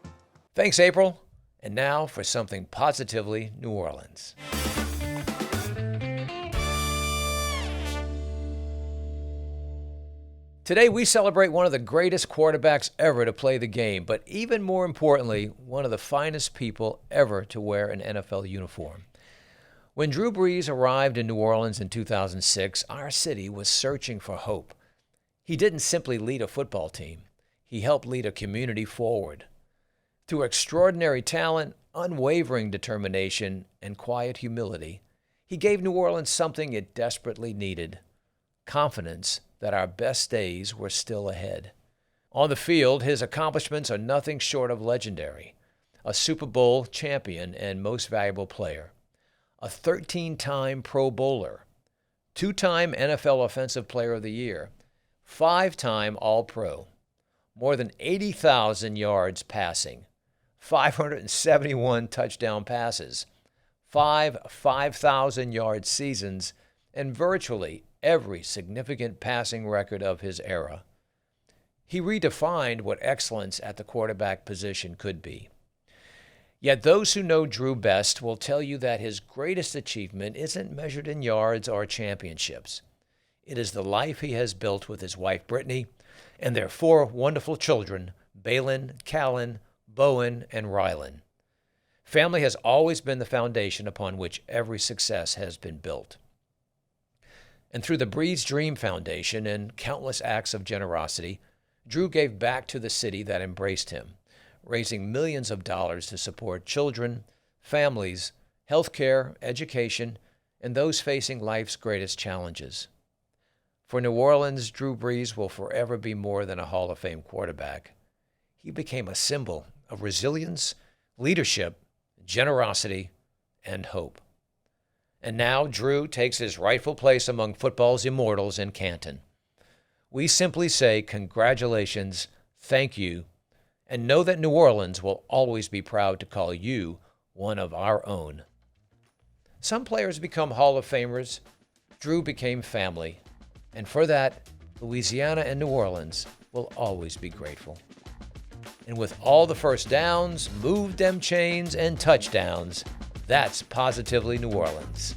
Thanks, April. And now for something positively New Orleans. Today, we celebrate one of the greatest quarterbacks ever to play the game, but even more importantly, one of the finest people ever to wear an NFL uniform. When Drew Brees arrived in New Orleans in 2006, our city was searching for hope. He didn't simply lead a football team. He helped lead a community forward. Through extraordinary talent, unwavering determination, and quiet humility, he gave New Orleans something it desperately needed: confidence that our best days were still ahead. On the field, his accomplishments are nothing short of legendary. A Super Bowl champion and most valuable player, a 13-time Pro Bowler, 2-time NFL Offensive Player of the Year, 5-time All-Pro, more than 80,000 yards passing, 571 touchdown passes, 5 5,000-yard seasons, and virtually every significant passing record of his era. He redefined what excellence at the quarterback position could be. Yet those who know Drew best will tell you that his greatest achievement isn't measured in yards or championships. It is the life he has built with his wife, Brittany, and their 4 wonderful children, Balin, Callan, Bowen, and Rylan. Family has always been the foundation upon which every success has been built. And through the Brees Dream Foundation and countless acts of generosity, Drew gave back to the city that embraced him, raising millions of dollars to support children, families, healthcare, education, and those facing life's greatest challenges. For New Orleans, Drew Brees will forever be more than a Hall of Fame quarterback. He became a symbol of resilience, leadership, generosity, and hope. And now Drew takes his rightful place among football's immortals in Canton. We simply say congratulations, thank you, and know that New Orleans will always be proud to call you one of our own. Some players become Hall of Famers. Drew became family. And for that, Louisiana and New Orleans will always be grateful. And with all the first downs, moved them chains, and touchdowns, that's positively New Orleans.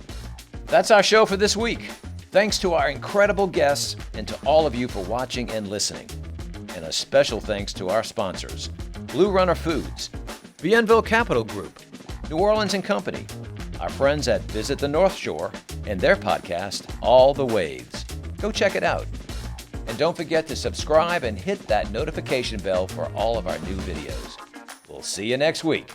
That's our show for this week. Thanks to our incredible guests and to all of you for watching and listening. And a special thanks to our sponsors, Blue Runner Foods, Bienville Capital Group, New Orleans & Company, our friends at Visit the North Shore, and their podcast, All the Waves. Go check it out. And don't forget to subscribe and hit that notification bell for all of our new videos. We'll see you next week.